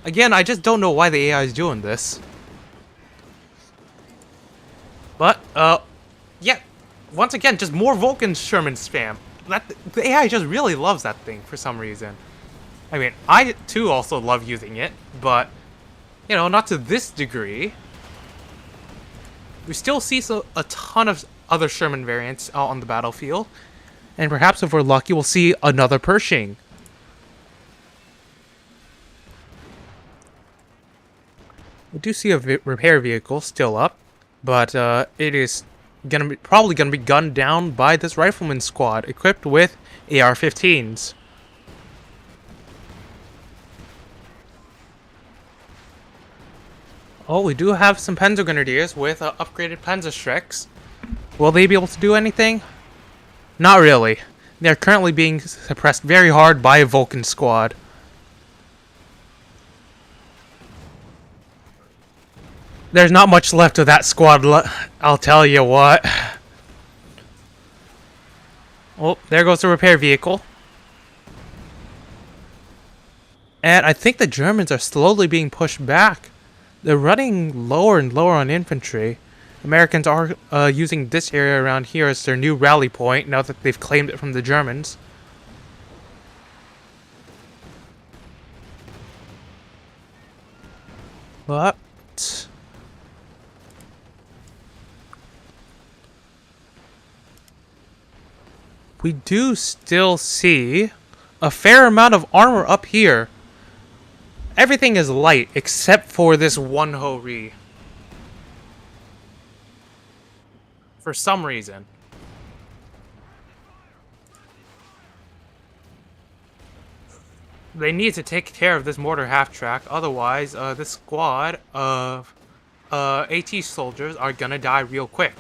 [SPEAKER 1] Again, I just don't know why the AI is doing this. But, yeah. Once again, just more Vulcan Sherman spam. The AI just really loves that thing for some reason. I mean, I too also love using it, but, you know, not to this degree. We still see a ton of other Sherman variants out on the battlefield. And perhaps if we're lucky, we'll see another Pershing. We do see a repair vehicle still up, but it is probably gonna be gunned down by this rifleman squad equipped with AR-15s. Oh, we do have some Panzer Grenadiers with upgraded Panzerschrecks. Will they be able to do anything? Not really. They're currently being suppressed very hard by a Vulcan squad. There's not much left of that squad, I'll tell you what. Oh, there goes the repair vehicle. And I think the Germans are slowly being pushed back. They're running lower and lower on infantry. Americans are using this area around here as their new rally point now that they've claimed it from the Germans. But we do still see a fair amount of armor up here. Everything is light except for this one Ho-Ri. For some reason. They need to take care of this mortar half-track, otherwise this squad of AT soldiers are gonna die real quick.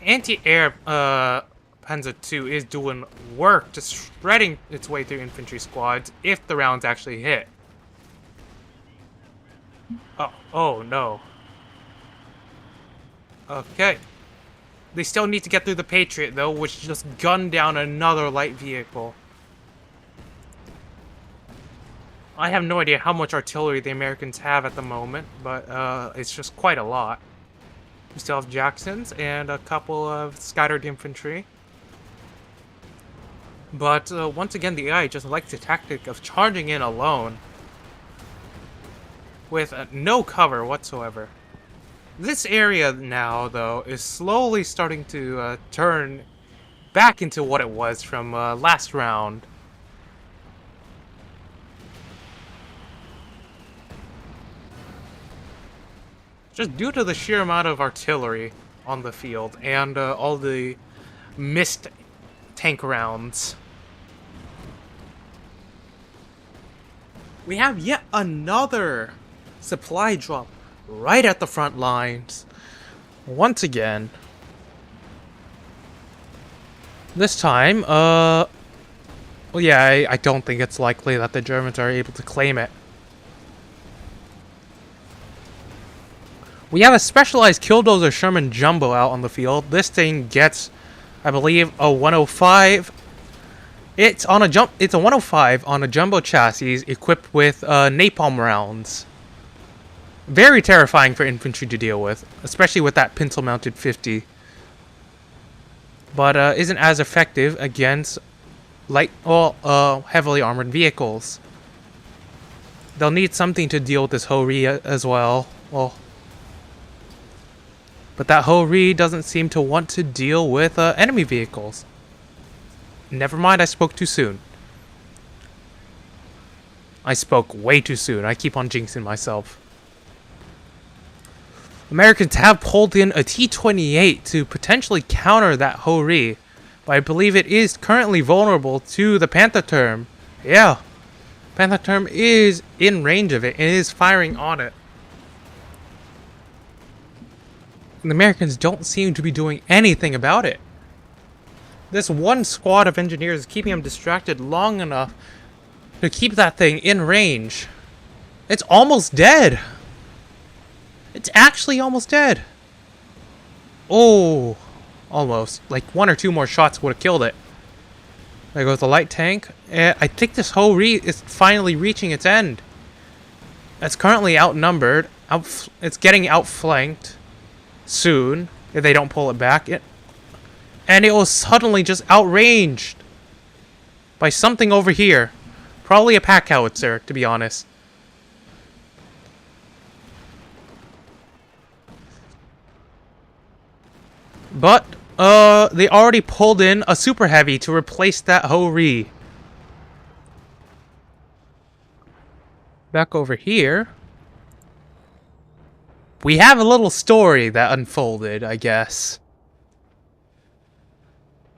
[SPEAKER 1] Anti-air Panzer II is doing work, just shredding its way through infantry squads if the rounds actually hit. Oh no. Okay. They still need to get through the Patriot though, which just gunned down another light vehicle. I have no idea how much artillery the Americans have at the moment, but it's just quite a lot. We still have Jacksons and a couple of scattered infantry. But once again, the AI just likes the tactic of charging in alone with no cover whatsoever. This area now, though, is slowly starting to turn back into what it was from last round. Just due to the sheer amount of artillery on the field and all the missed tank rounds. We have yet another supply drop right at the front lines. Once again. This time, well, yeah, I don't think it's likely that the Germans are able to claim it. We have a specialized Killdozer Sherman Jumbo out on the field. This thing gets, I believe, a 105. It's a 105 on a jumbo chassis equipped with napalm rounds. Very terrifying for infantry to deal with, especially with that pencil-mounted 50. But isn't as effective against heavily armored vehicles. They'll need something to deal with this Ho-Ri as well. But that Ho-Ri doesn't seem to want to deal with enemy vehicles. Never mind, I spoke too soon. I spoke way too soon. I keep on jinxing myself. Americans have pulled in a T-28 to potentially counter that Ho-Ri, but I believe it is currently vulnerable to the Panther Term. Yeah, Panther Term is in range of it and is firing on it. The Americans don't seem to be doing anything about it. This one squad of engineers is keeping them distracted long enough to keep that thing in range. It's almost dead. It's actually almost dead. Oh, Almost. Like 1 or 2 more shots would have killed it. There goes the light tank. I think this whole is finally reaching its end. It's currently outnumbered. It's getting outflanked soon if they don't pull it back. And it was suddenly just outranged by something over here. Probably a pack howitzer, to be honest. But they already pulled in a super heavy to replace that Ho-Ri. Back over here, we have a little story that unfolded, I guess.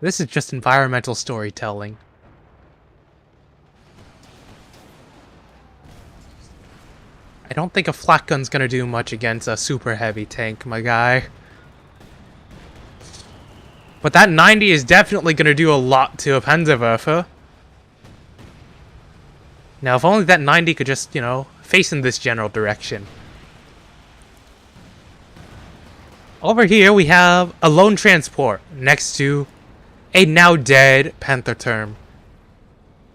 [SPEAKER 1] This is just environmental storytelling. I don't think a flak gun's gonna do much against a super heavy tank, my guy. But that 90 is definitely gonna do a lot to a Panzerwerfer. Now, if only that 90 could just, you know, face in this general direction. Over here, we have a lone transport next to a now dead Panther term.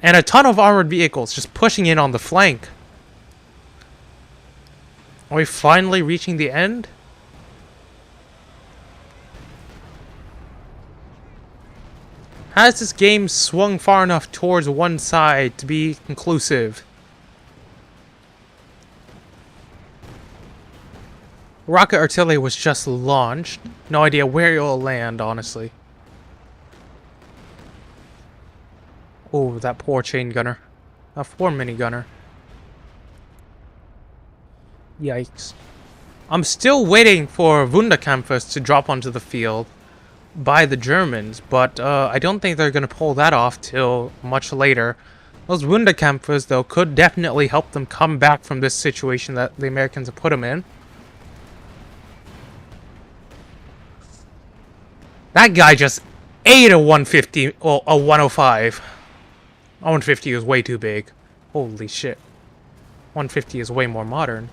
[SPEAKER 1] And a ton of armored vehicles just pushing in on the flank. Are we finally reaching the end? Has this game swung far enough towards one side to be conclusive? Rocket artillery was just launched. No idea where it'll land, honestly. Oh, that poor chain gunner. A poor minigunner. Yikes. I'm still waiting for Wunderkampfers to drop onto the field by the Germans, but I don't think they're going to pull that off till much later. Those Wunderkampfers, though, could definitely help them come back from this situation that the Americans have put them in. That guy just ate a 150, well, a 105. A 150 is way too big. Holy shit. 150 is way more modern.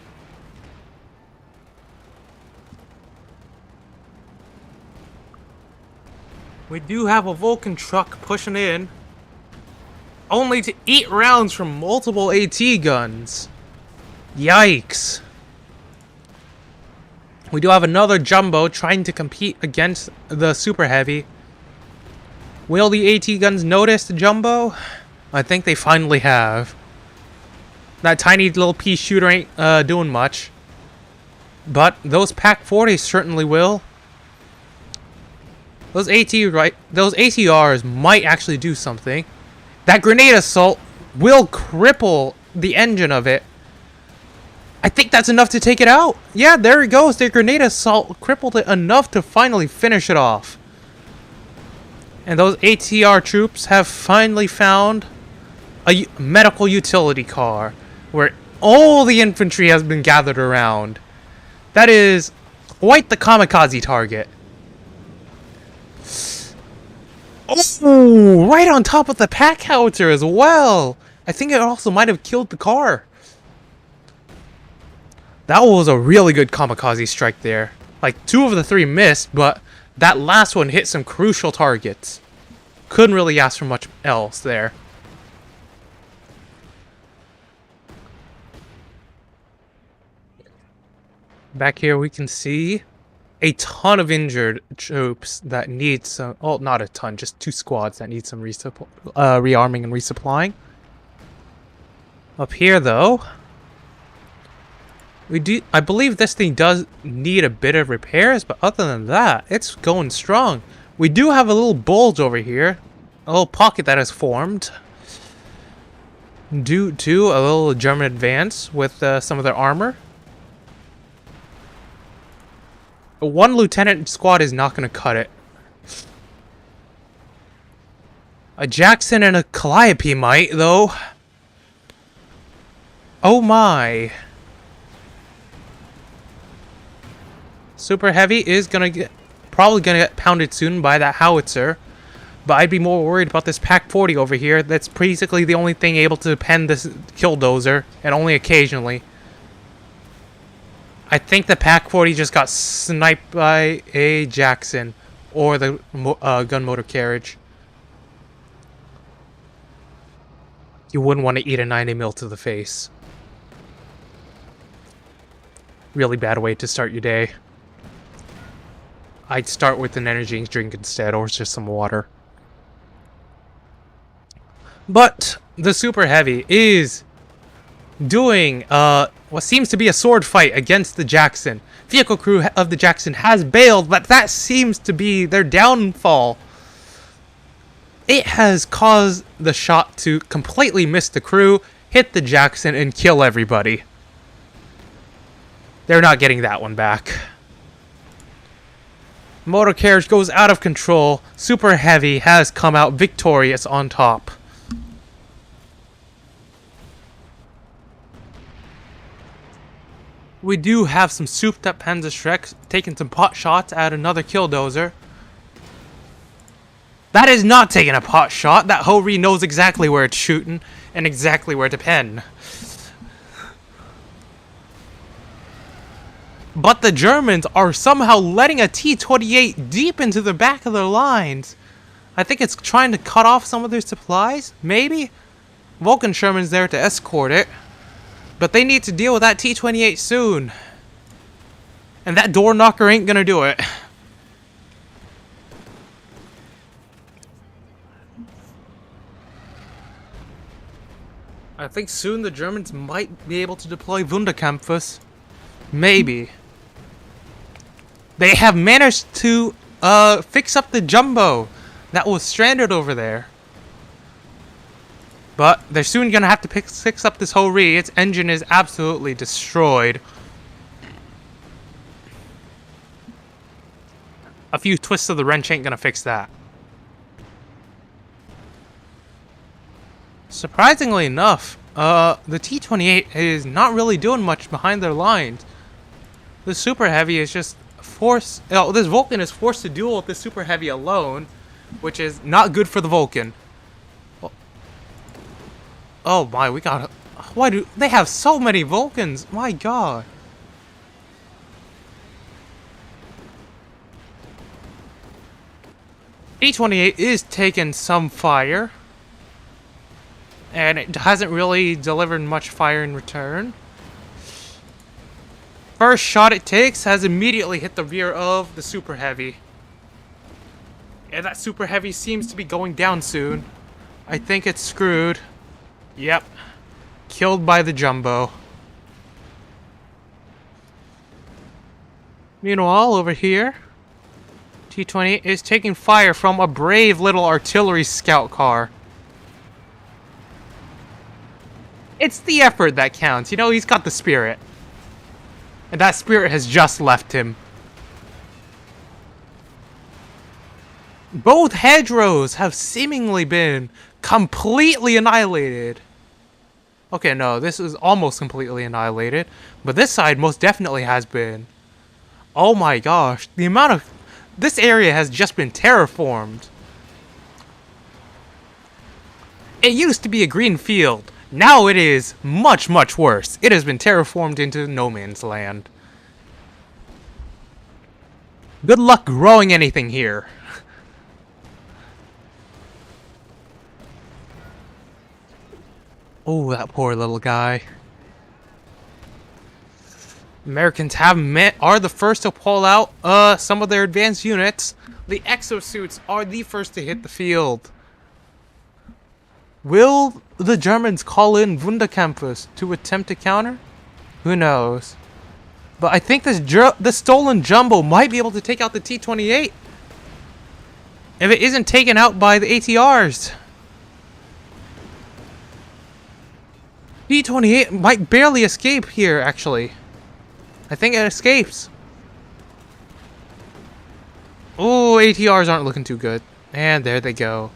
[SPEAKER 1] We do have a Vulcan truck pushing in, only to eat rounds from multiple AT guns. Yikes. We do have another Jumbo trying to compete against the Super Heavy. Will the AT guns notice the Jumbo? I think they finally have. That tiny little pea shooter ain't doing much. But those Pack 40s certainly will. Those ATRs might actually do something. That grenade assault will cripple the engine of it. I think that's enough to take it out. Yeah, there it goes. The grenade assault crippled it enough to finally finish it off. And those ATR troops have finally found a medical utility car where all the infantry has been gathered around. That is quite the kamikaze target. Oh, right on top of the pack howitzer as well. I think it also might have killed the car. That was a really good kamikaze strike there. Like, 2 of the 3 missed, but that last one hit some crucial targets. Couldn't really ask for much else there. Back here we can see a ton of injured troops that need some... Oh, not a ton, just 2 squads that need some rearming and resupplying. Up here, though, I believe this thing does need a bit of repairs, but other than that, it's going strong. We do have a little bulge over here, a little pocket that has formed due to a little German advance with some of their armor. 1 lieutenant squad is not going to cut it. A Jackson and a Calliope might, though. Oh my. Super Heavy is probably gonna get pounded soon by that howitzer, but I'd be more worried about this Pack 40 over here. That's basically the only thing able to pen this killdozer, and only occasionally. I think the Pack 40 just got sniped by a Jackson. or the gun motor carriage. You wouldn't want to eat a 90 mil to the face. Really bad way to start your day. I'd start with an energy drink instead, or just some water. But the Super Heavy is doing what seems to be a sword fight against the Jackson. Vehicle crew of the Jackson has bailed, but that seems to be their downfall. It has caused the shot to completely miss the crew, hit the Jackson, and kill everybody. They're not getting that one back. Motor carriage goes out of control. Super Heavy has come out victorious on top. We do have some souped up Panzerschrecks taking some pot shots at another killdozer. That is not taking a pot shot. That Ho-Ri knows exactly where it's shooting and exactly where to pen. But the Germans are somehow letting a T-28 deep into the back of their lines. I think it's trying to cut off some of their supplies, maybe? Vulcan Sherman's there to escort it. But they need to deal with that T-28 soon. And that door knocker ain't gonna do it. I think soon the Germans might be able to deploy Wunderkampfers. Maybe. They have managed to fix up the jumbo that was stranded over there. But they're soon going to have to fix up this Ho-Ri. Its engine is absolutely destroyed. A few twists of the wrench ain't going to fix that. Surprisingly enough, the T-28 is not really doing much behind their lines. The Super Heavy is just forced... Oh, this Vulcan is forced to duel with the Super Heavy alone, which is not good for the Vulcan. Oh my, we got... Why do... They have so many Vulcans! My god. T-28 is taking some fire. And it hasn't really delivered much fire in return. First shot it takes has immediately hit the rear of the Super Heavy. And that Super Heavy seems to be going down soon. I think it's screwed. Yep. Killed by the jumbo. Meanwhile, over here, T-28 is taking fire from a brave little artillery scout car. It's the effort that counts. You know, he's got the spirit. And that spirit has just left him. Both hedgerows have seemingly been completely annihilated. Okay, no, this is almost completely annihilated. But this side most definitely has been. Oh my gosh, the amount of... This area has just been terraformed. It used to be a green field. Now it is much, much worse. It has been terraformed into no man's land. Good luck growing anything here. Oh, that poor little guy. Americans are the first to pull out some of their advanced units. The exosuits are the first to hit the field. Will the Germans call in Wunderkampfers to attempt to counter? Who knows? But I think this stolen jumbo might be able to take out the T-28. If it isn't taken out by the ATRs. T-28 might barely escape here, actually. I think it escapes. Oh, ATRs aren't looking too good. And there they go.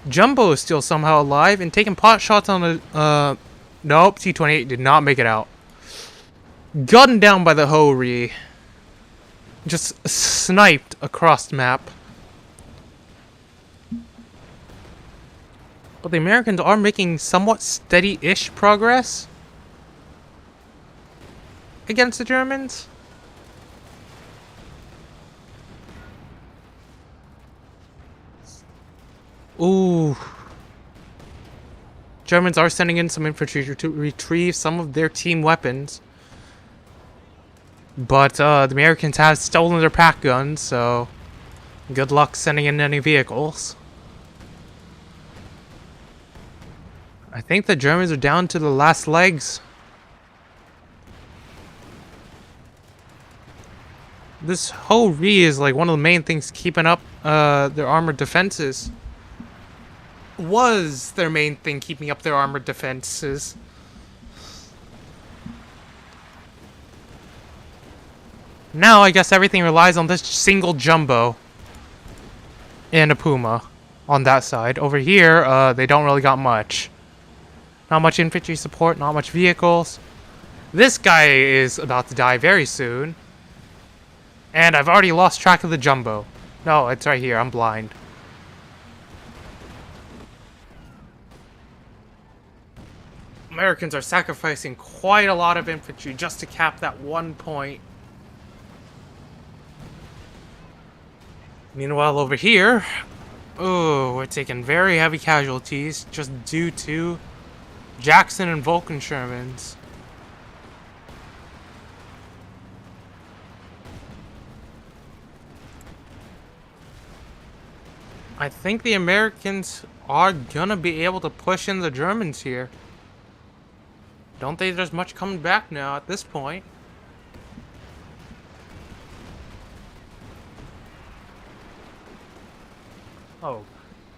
[SPEAKER 1] Jumbo is still somehow alive and taking pot shots on the... Nope, T-28 did not make it out. Gunned down by the Ho-Ri. Just sniped across the map. But the Americans are making somewhat steady-ish progress against the Germans. Ooh. Germans are sending in some infantry to retrieve some of their team weapons. But the Americans have stolen their pack guns, so good luck sending in any vehicles. I think the Germans are down to the last legs. This whole is like one of the main things keeping up their armored defenses. Was their main thing keeping up their armored defenses. Now I guess everything relies on this single jumbo and a Puma on that side. Over here, they don't really got much. Not much infantry support, not much vehicles. This guy is about to die very soon. And I've already lost track of the jumbo. No, it's right here. I'm blind. Americans are sacrificing quite a lot of infantry just to cap that one point. Meanwhile, over here, oh, we're taking very heavy casualties just due to Jackson and Vulcan Shermans. I think the Americans are gonna be able to push in the Germans here. Don't think there's much coming back now at this point. Oh,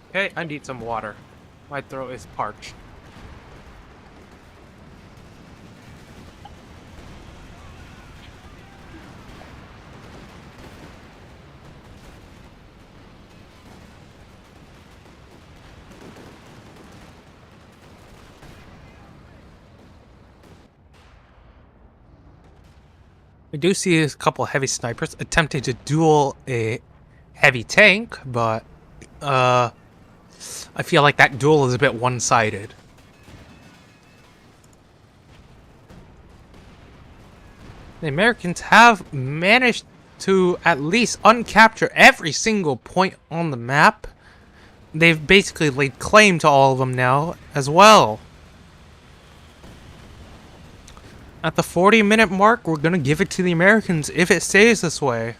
[SPEAKER 1] okay, I need some water. My throat is parched. We do see a couple heavy snipers attempting to duel a heavy tank, but I feel like that duel is a bit one-sided. The Americans have managed to at least uncapture every single point on the map. They've basically laid claim to all of them now as well. At the 40-minute mark, we're going to give it to the Americans if it stays this way.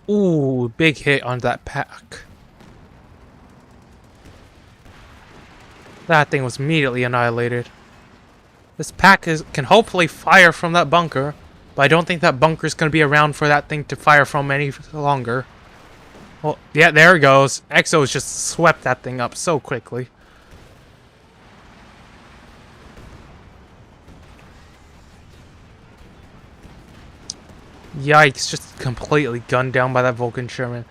[SPEAKER 1] Ooh, big hit on that pack. That thing was immediately annihilated. This pack can hopefully fire from that bunker. But I don't think that bunker's going to be around for that thing to fire from any longer. Well, yeah, there it goes. Exo's just swept that thing up so quickly. Yikes, just completely gunned down by that Vulcan Sherman.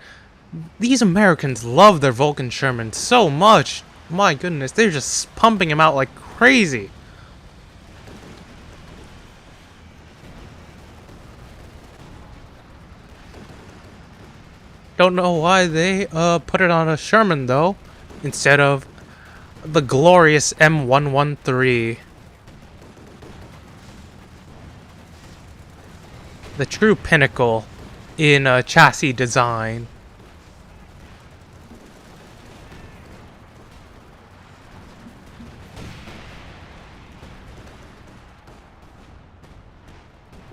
[SPEAKER 1] These Americans love their Vulcan Sherman so much. My goodness, they're just pumping him out like crazy. Don't know why they put it on a Sherman though, instead of the glorious M113. The true pinnacle in chassis design.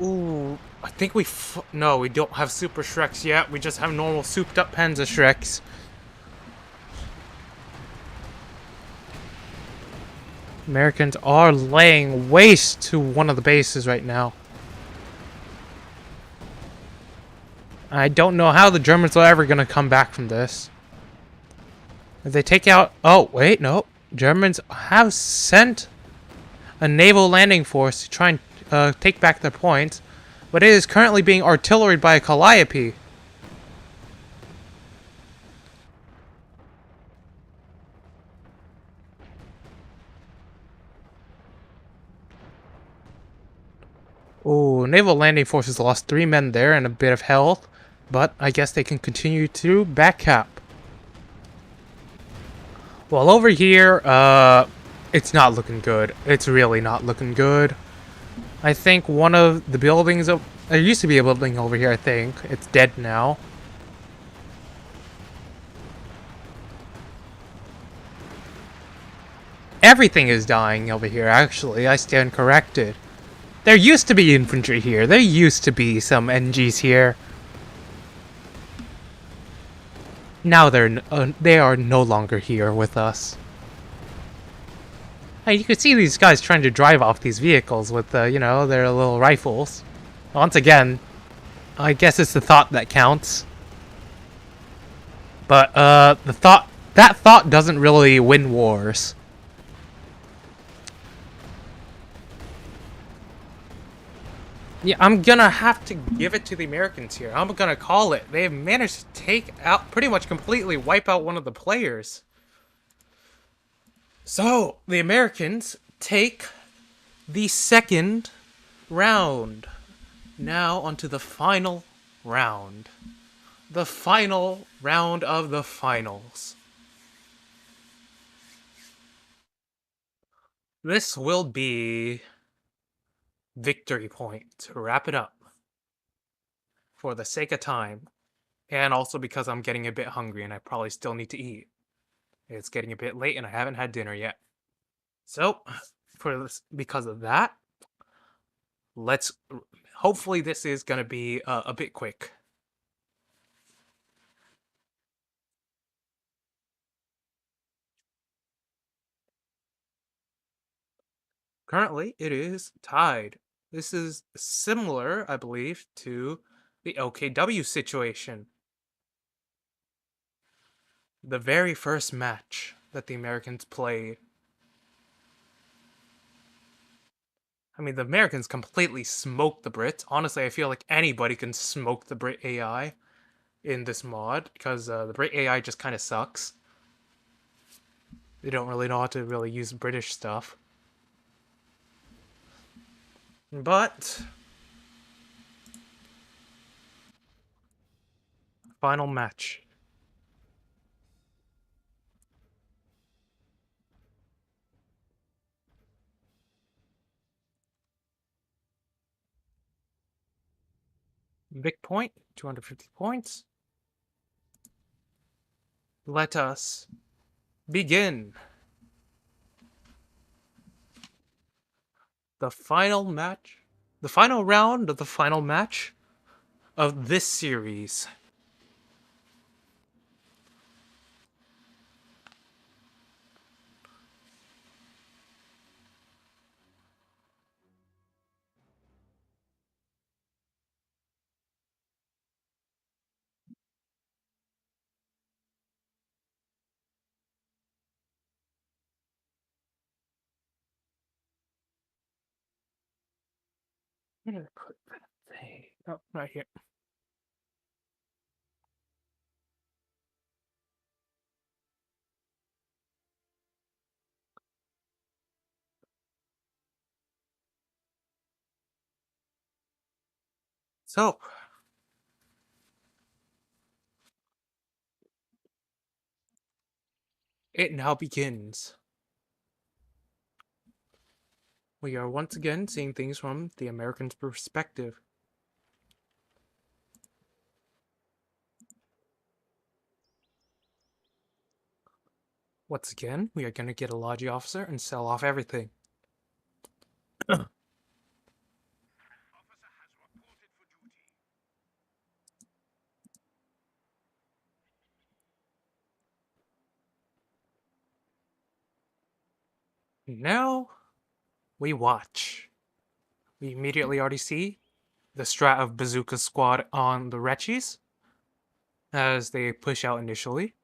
[SPEAKER 1] Ooh, I think no, we don't have Super Shreks yet. We just have normal souped up Panzer Shreks. Americans are laying waste to one of the bases right now. I don't know how the Germans are ever going to come back from this. If they take out... Oh, wait, no. Germans have sent a naval landing force to try and take back their points. But it is currently being artilleried by a Calliope. Oh, naval landing forces lost 3 men there and a bit of health. But I guess they can continue to back cap. Well, over here, it's not looking good. It's really not looking good. I think one of the buildings, there used to be a building over here, I think. It's dead now. Everything is dying over here, actually. I stand corrected. There used to be infantry here. There used to be some NGs here. Now they are no longer here with us. Hey, you can see these guys trying to drive off these vehicles with, you know, their little rifles. Once again, I guess it's the thought that counts. But, that thought doesn't really win wars. Yeah, I'm gonna have to give it to the Americans here. I'm gonna call it. They've managed to take out, pretty much completely wipe out one of the players. So, the Americans take the second round. Now, onto the final round. The final round of the finals. This will be victory point to wrap it up. For the sake of time. And also because I'm getting a bit hungry and I probably still need to eat. It's getting a bit late and I haven't had dinner yet. So, because of that, let's hopefully this is going to be a bit quick. Currently, it is tied. This is similar, I believe, to the OKW situation. The very first match that the Americans played. I mean, the Americans completely smoked the Brits. Honestly, I feel like anybody can smoke the Brit AI in this mod, because the Brit AI just kind of sucks. They don't really know how to really use British stuff. But final match. Big point, 250 points. Let us begin. The final match, the final round of the final match of this series. Where did I put that thing? Oh, right here. So, it now begins. We are once again seeing things from the American's perspective. Once again, we are going to get a Logi officer and sell off everything. Now, we watch. We immediately already see the strat of Bazooka Squad on the Wretchies as they push out initially.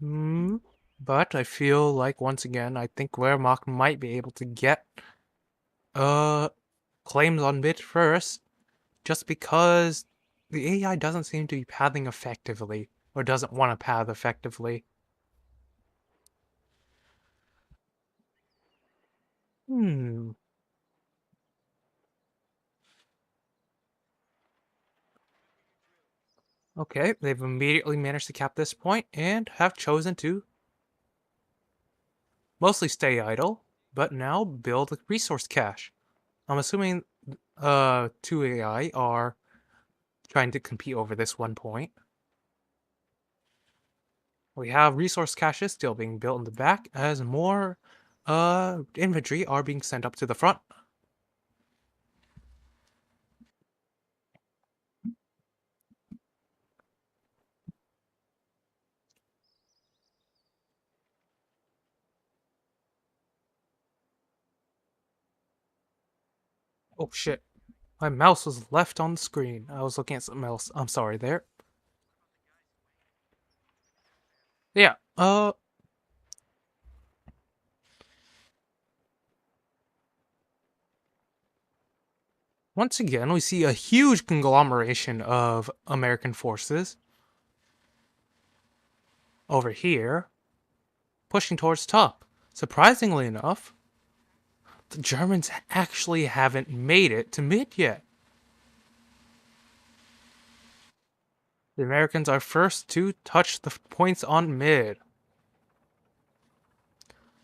[SPEAKER 1] But I feel like, once again, I think Wehrmacht might be able to get claims on mid first, just because the AI doesn't seem to be pathing effectively, or doesn't want to path effectively. Hmm. Okay, they've immediately managed to cap this point and have chosen to mostly stay idle, but now build a resource cache. I'm assuming 2 AI are trying to compete over this one point. We have resource caches still being built in the back as more infantry are being sent up to the front. Oh shit. My mouse was left on the screen. I was looking at something else. I'm sorry there. Yeah, once again, we see a huge conglomeration of American forces over here, pushing towards top. Surprisingly enough, the Germans actually haven't made it to mid yet. The Americans are first to touch the points on mid.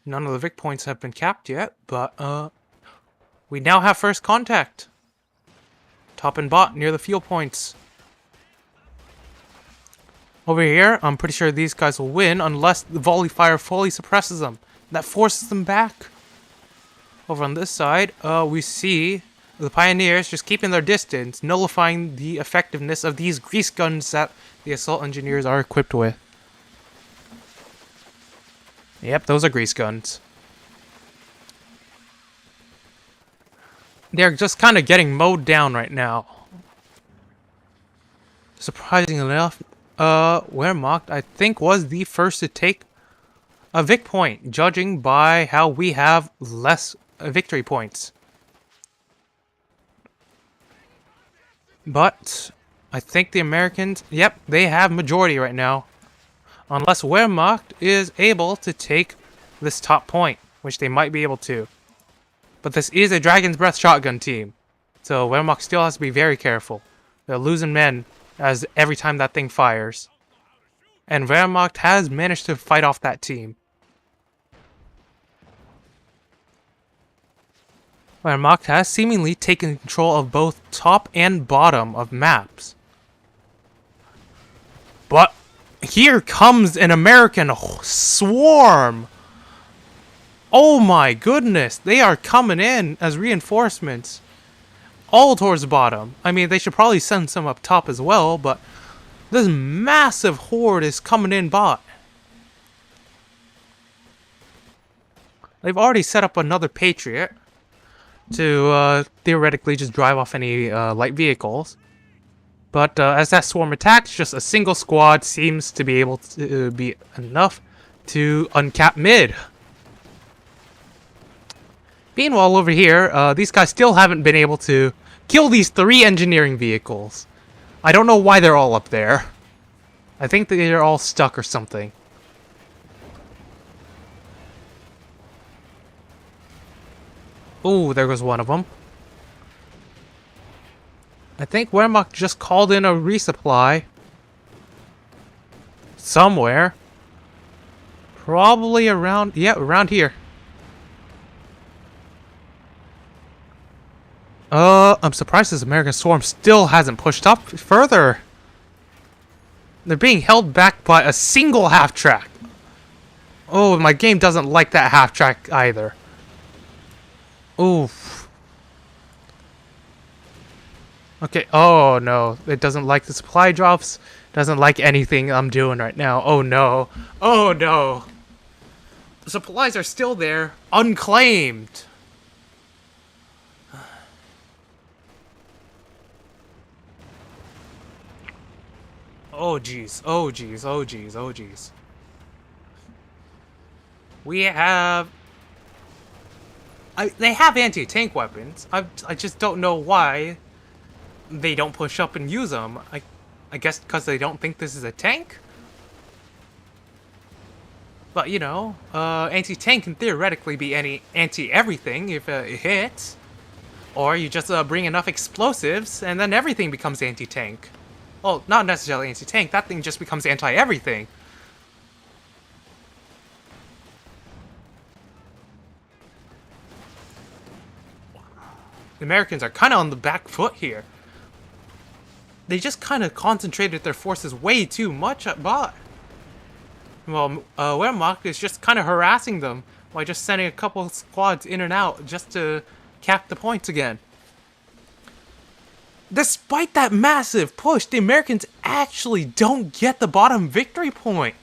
[SPEAKER 1] None of the Vic points have been capped yet, but we now have first contact. Top and bot near the fuel points. Over here, I'm pretty sure these guys will win unless the volley fire fully suppresses them. That forces them back. Over on this side, we see the Pioneers just keeping their distance, nullifying the effectiveness of these grease guns that the assault engineers are equipped with. Yep, those are grease guns. They're just kind of getting mowed down right now. Surprisingly enough, Wehrmacht, I think, was the first to take a Vic point, judging by how we have less victory points. But I think the Americans, yep, they have majority right now. Unless Wehrmacht is able to take this top point, which they might be able to. But this is a Dragon's Breath shotgun team, so Wehrmacht still has to be very careful. They're losing men as every time that thing fires. And Wehrmacht has managed to fight off that team. Wehrmacht has seemingly taken control of both top and bottom of maps. But here comes an American swarm! Oh my goodness, they are coming in as reinforcements. All towards the bottom. I mean, they should probably send some up top as well, but this massive horde is coming in bot. They've already set up another Patriot to theoretically just drive off any light vehicles. But as that swarm attacks, just a single squad seems to be able to be enough to uncap mid. Meanwhile, over here, these guys still haven't been able to kill these 3 engineering vehicles. I don't know why they're all up there. I think they're all stuck or something. Ooh, there goes one of them. I think Wehrmacht just called in a resupply. Somewhere. Probably around, yeah, around here. I'm surprised this American swarm still hasn't pushed up further. They're being held back by a single half-track. Oh, my game doesn't like that half-track either. Oof. Okay, oh no. It doesn't like the supply drops. Doesn't like anything I'm doing right now. Oh no. Oh no. The supplies are still there. Unclaimed. Oh jeez, oh jeez, oh jeez, oh jeez. We have... they have anti-tank weapons. I just don't know why they don't push up and use them. I guess because they don't think this is a tank? But, you know, anti-tank can theoretically be any anti-everything if it hits. Or you just bring enough explosives and then everything becomes anti-tank. Oh, not necessarily anti-tank. That thing just becomes anti-everything. The Americans are kind of on the back foot here. They just kind of concentrated their forces way too much at bot. Well, Wehrmacht is just kind of harassing them by just sending a couple squads in and out just to cap the points again. Despite that massive push, the Americans actually don't get the bottom victory point.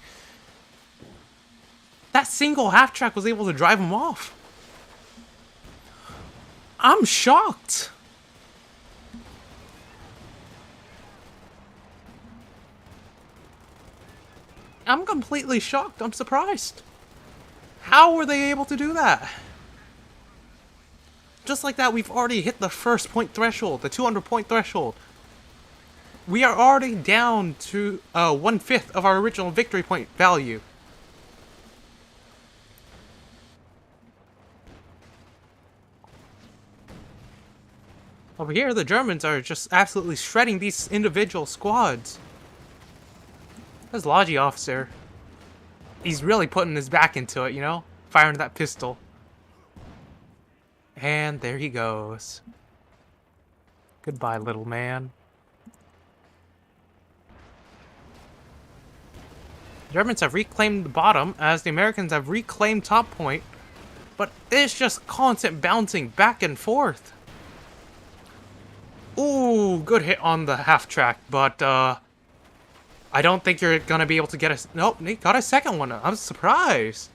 [SPEAKER 1] That single half-track was able to drive them off. I'm shocked. I'm completely shocked. I'm surprised. How were they able to do that? Just like that, we've already hit the first point threshold, the 200 point threshold. We are already down to 1/5 of our original victory point value. Over here, the Germans are just absolutely shredding these individual squads. This Logi officer, he's really putting his back into it, you know? Firing that pistol. And there he goes. Goodbye, little man. Germans have reclaimed the bottom, as the Americans have reclaimed top point. But it's just constant bouncing back and forth. Ooh, good hit on the half track, but I don't think you're gonna be able to get a... Nope, they got a second one. I'm surprised.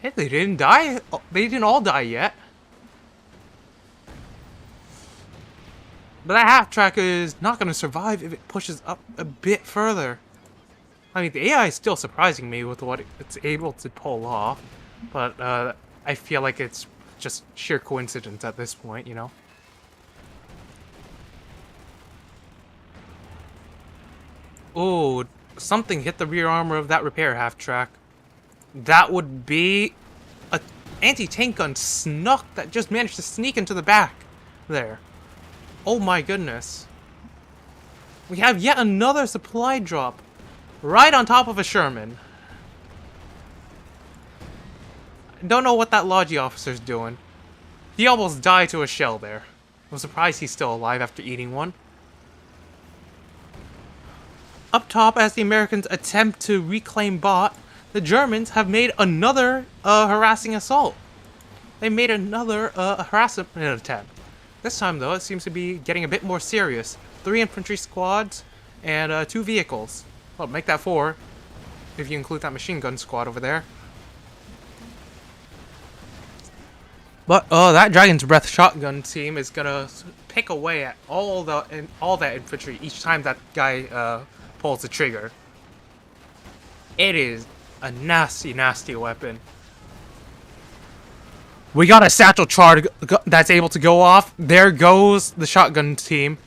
[SPEAKER 1] Hey, they didn't die. They didn't all die yet. But that half track is not gonna survive if it pushes up a bit further. I mean, the AI is still surprising me with what it's able to pull off, but I feel like it's just sheer coincidence at this point, you know? Oh, something hit the rear armor of that repair half-track. That would be an anti-tank gun snuck that just managed to sneak into the back there. Oh my goodness. We have yet another supply drop right on top of a Sherman. Don't know what that Logi officer's doing. He almost died to a shell there. I'm surprised he's still alive after eating one. Up top, as the Americans attempt to reclaim bot, the Germans have made another harassing assault. They made another harassment attempt. This time, though, it seems to be getting a bit more serious. 3 infantry squads and 2 vehicles. Well, make that 4, if you include that machine gun squad over there. But that Dragon's Breath shotgun team is gonna pick away at all that infantry each time that guy pulls the trigger. It is a nasty, nasty weapon. We got a satchel charge that's able to go off. There goes the shotgun team,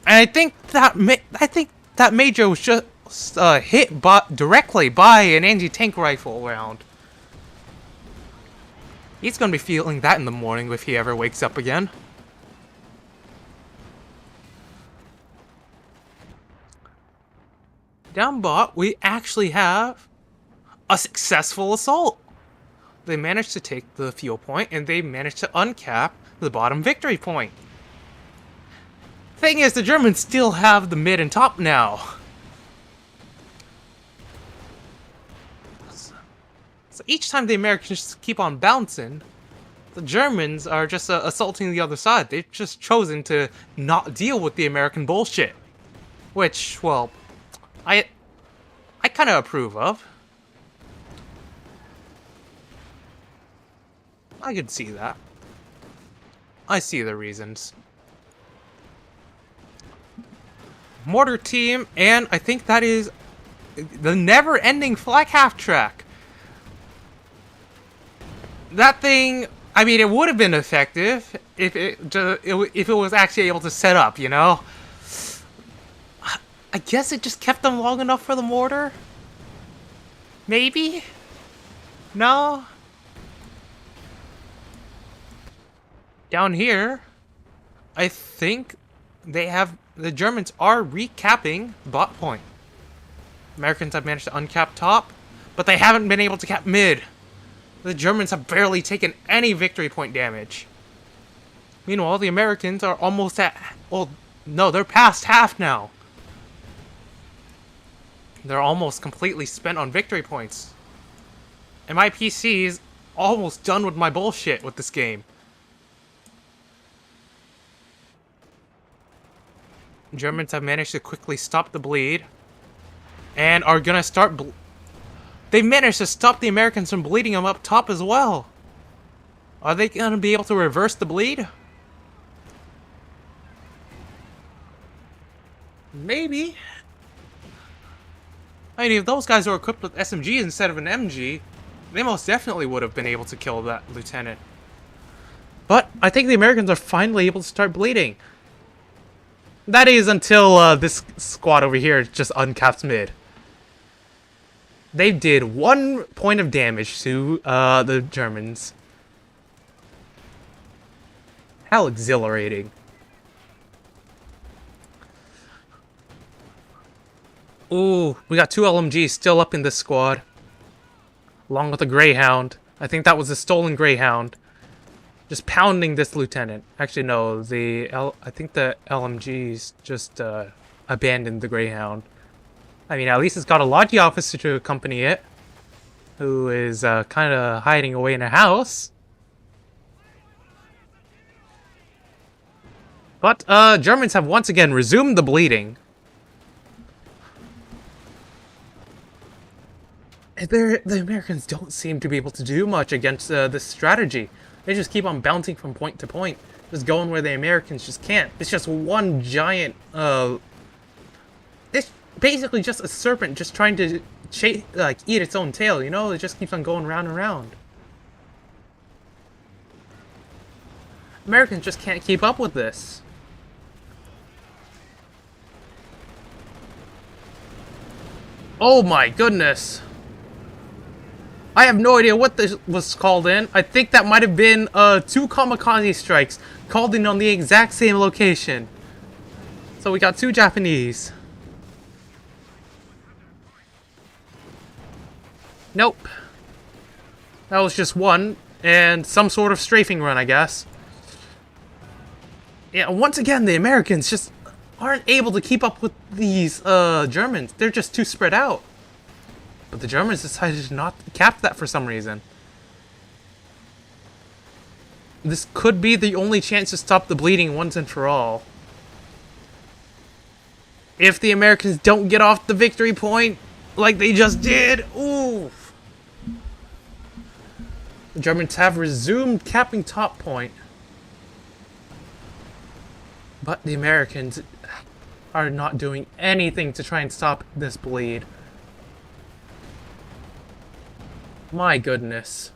[SPEAKER 1] and I think that major was just hit directly by an anti-tank rifle round. He's gonna be feeling that in the morning if he ever wakes up again. Down bot, we actually have a successful assault. They managed to take the fuel point, and they managed to uncap the bottom victory point. Thing is, the Germans still have the mid and top now. So each time the Americans keep on bouncing, the Germans are just assaulting the other side. They've just chosen to not deal with the American bullshit. Which, well, I kind of approve of. I could see that. I see the reasons. Mortar team, and I think that is the never-ending flak half-track. That thing, I mean, it would have been effective if it was actually able to set up, you know? I guess it just kept them long enough for the mortar? Maybe? No? Down here, I think they have the Germans are recapping bot point. Americans have managed to uncap top, but they haven't been able to cap mid. The Germans have barely taken any victory point damage. Meanwhile, the Americans are almost at... well, no, they're past half now. They're almost completely spent on victory points. And my PC is almost done with my bullshit with this game. Germans have managed to quickly stop the bleed. And are gonna start... they've managed to stop the Americans from bleeding them up top as well. Are they gonna be able to reverse the bleed? Maybe. I mean, if those guys were equipped with SMGs instead of an MG, they most definitely would have been able to kill that lieutenant. But I think the Americans are finally able to start bleeding. That is until this squad over here just uncaps mid. They did 1 point of damage to the Germans. How exhilarating. Ooh, we got 2 LMGs still up in this squad. Along with a Greyhound. I think that was a stolen Greyhound. Just pounding this lieutenant. Actually, no, I think the LMGs just abandoned the Greyhound. I mean, at least it's got a Logi officer to accompany it, who is kind of hiding away in a house. But Germans have once again resumed the bleeding. The Americans don't seem to be able to do much against this strategy. They just keep on bouncing from point to point, just going where the Americans just can't. It's just one giant, it's basically just a serpent just trying to eat its own tail, you know? It just keeps on going round and round. Americans just can't keep up with this. Oh my goodness. I have no idea what this was called in. I think that might have been 2 kamikaze strikes called in on the exact same location. So we got 2 Japanese. Nope. That was just 1, and some sort of strafing run, I guess. Yeah, once again, the Americans just aren't able to keep up with these Germans. They're just too spread out. But the Germans decided to not cap that for some reason. This could be the only chance to stop the bleeding once and for all. If the Americans don't get off the victory point like they just did, ooh. The Germans have resumed capping top point. But the Americans are not doing anything to try and stop this bleed. My goodness.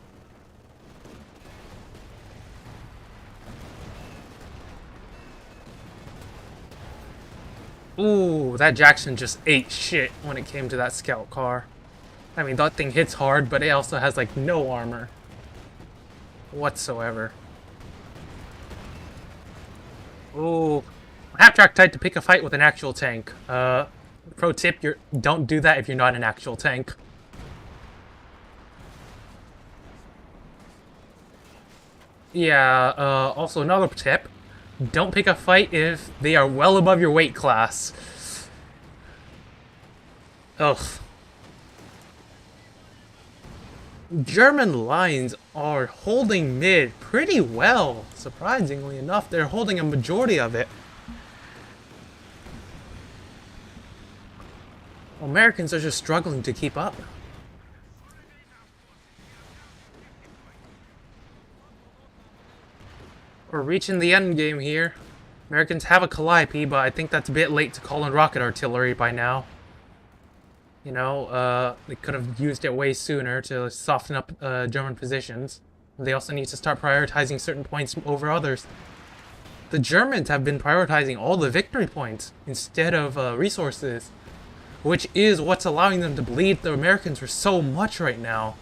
[SPEAKER 1] Ooh, that Jackson just ate shit when it came to that scout car. I mean, that thing hits hard, but it also has, like, no armor whatsoever. Ooh. Half-track tight to pick a fight with an actual tank. Pro tip, don't do that if you're not an actual tank. Yeah, also another tip. Don't pick a fight if they are well above your weight class. Ugh. German lines are holding mid pretty well. Surprisingly enough, they're holding a majority of it. Americans are just struggling to keep up. We're reaching the end game here. Americans have a Calliope, but I think that's a bit late to call in rocket artillery by now. You know, they could have used it way sooner to soften up German positions. They also need to start prioritizing certain points over others. The Germans have been prioritizing all the victory points instead of resources, which is what's allowing them to bleed the Americans for so much right now.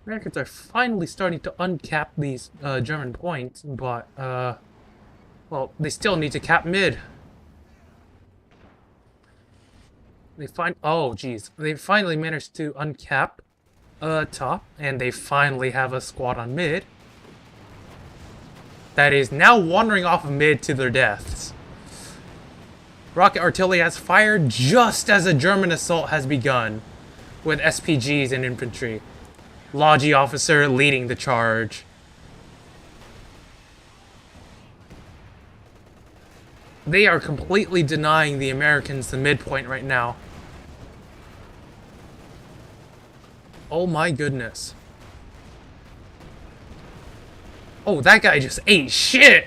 [SPEAKER 1] Americans are finally starting to uncap these German points, but Well, they still need to cap mid. Oh, geez. They finally managed to uncap top, and they finally have a squad on mid that is now wandering off of mid to their deaths. Rocket artillery has fired just as a German assault has begun, with SPGs and infantry. Logi officer leading the charge. They are completely denying the Americans the midpoint right now. Oh my goodness. Oh, that guy just ate shit!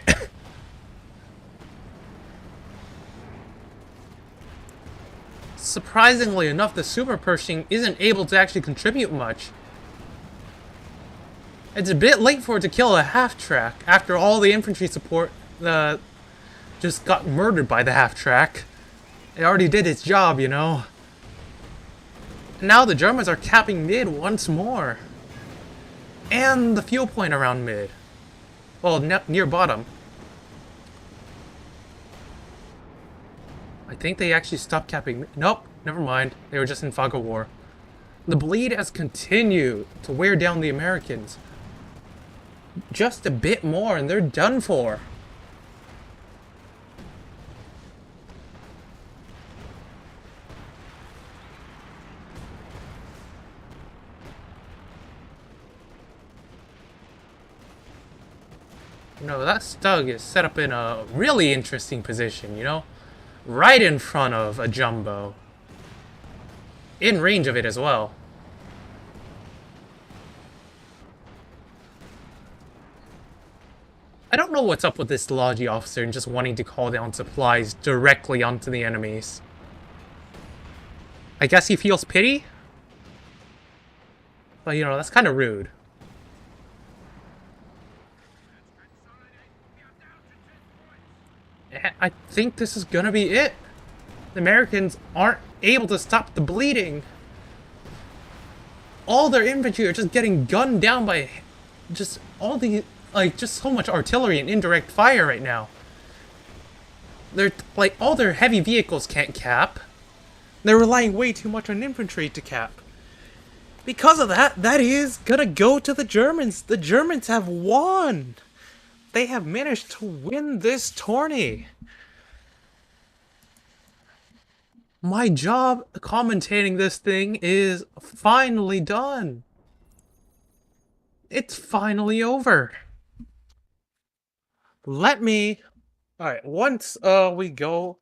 [SPEAKER 1] Surprisingly enough, the super Pershing isn't able to actually contribute much. It's a bit late for it to kill a half-track after all the infantry support just got murdered by the half-track. It already did its job, you know. Now the Germans are capping mid once more. And the fuel point around mid. Well, near bottom. I think they actually stopped capping. Nope, never mind. They were just in fog of war. The bleed has continued to wear down the Americans. Just a bit more and they're done for. No, that Stug is set up in a really interesting position, you know? Right in front of a Jumbo. In range of it as well. I don't know what's up with this Logi officer and just wanting to call down supplies directly onto the enemies. I guess he feels pity? But, you know, that's kind of rude. I think this is gonna be it. The Americans aren't able to stop the bleeding. All their infantry are just getting gunned down by just all the, like, just so much artillery and indirect fire right now. They're, like, all their heavy vehicles can't cap. They're relying way too much on infantry to cap. Because of that, that is gonna go to the Germans. The Germans have won. They have managed to win this tourney. My job commentating this thing is finally done. It's finally over. Alright, once we go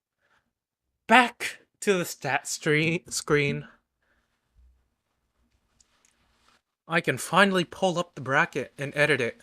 [SPEAKER 1] back to the stat screen, I can finally pull up the bracket and edit it.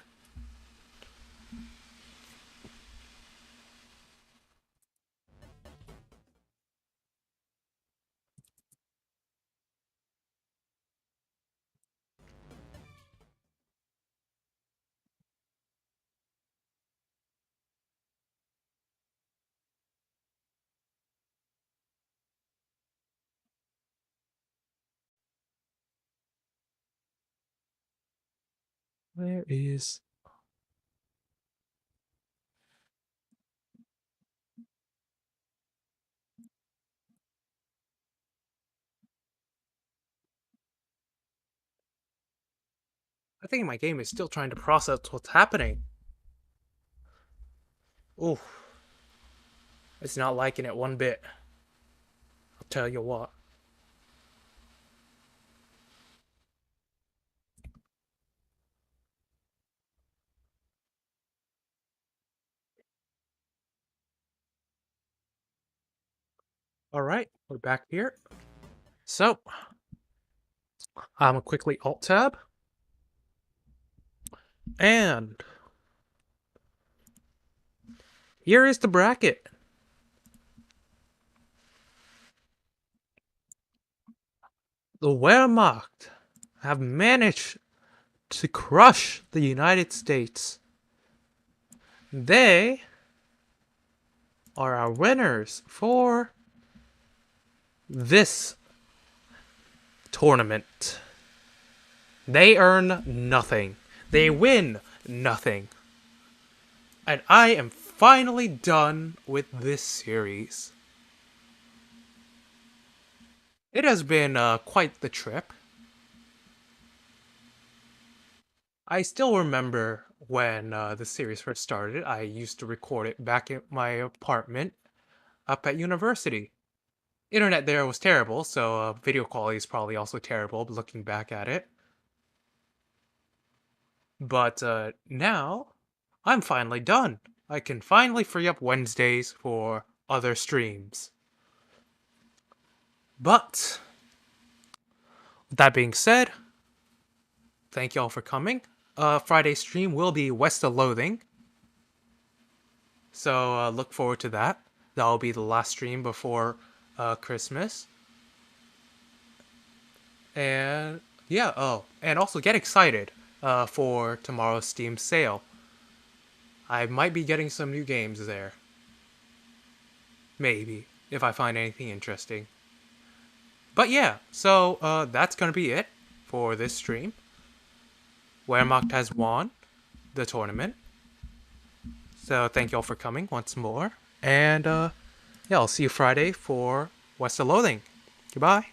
[SPEAKER 1] Where is... I think my game is still trying to process what's happening. Ooh. It's not liking it one bit. I'll tell you what. Alright, we're back here. So, I'm gonna quickly Alt-Tab. And here is the bracket. The Wehrmacht have managed to crush the United States. They are our winners for this tournament. They earn nothing. They win nothing. And I am finally done with this series. It has been quite the trip. I still remember when the series first started. I used to record it back at my apartment up at university. Internet there was terrible, so video quality is probably also terrible looking back at it. But now, I'm finally done. I can finally free up Wednesdays for other streams. But, with that being said, thank y'all for coming. Friday's stream will be West of Loathing. So look forward to that. That'll be the last stream before Christmas. And yeah, and also get excited for tomorrow's Steam sale. I might be getting some new games there. Maybe, if I find anything interesting. But yeah, so that's gonna be it for this stream. Wehrmacht has won the tournament. So thank y'all for coming once more. And yeah, I'll see you Friday for West of Loathing. Goodbye.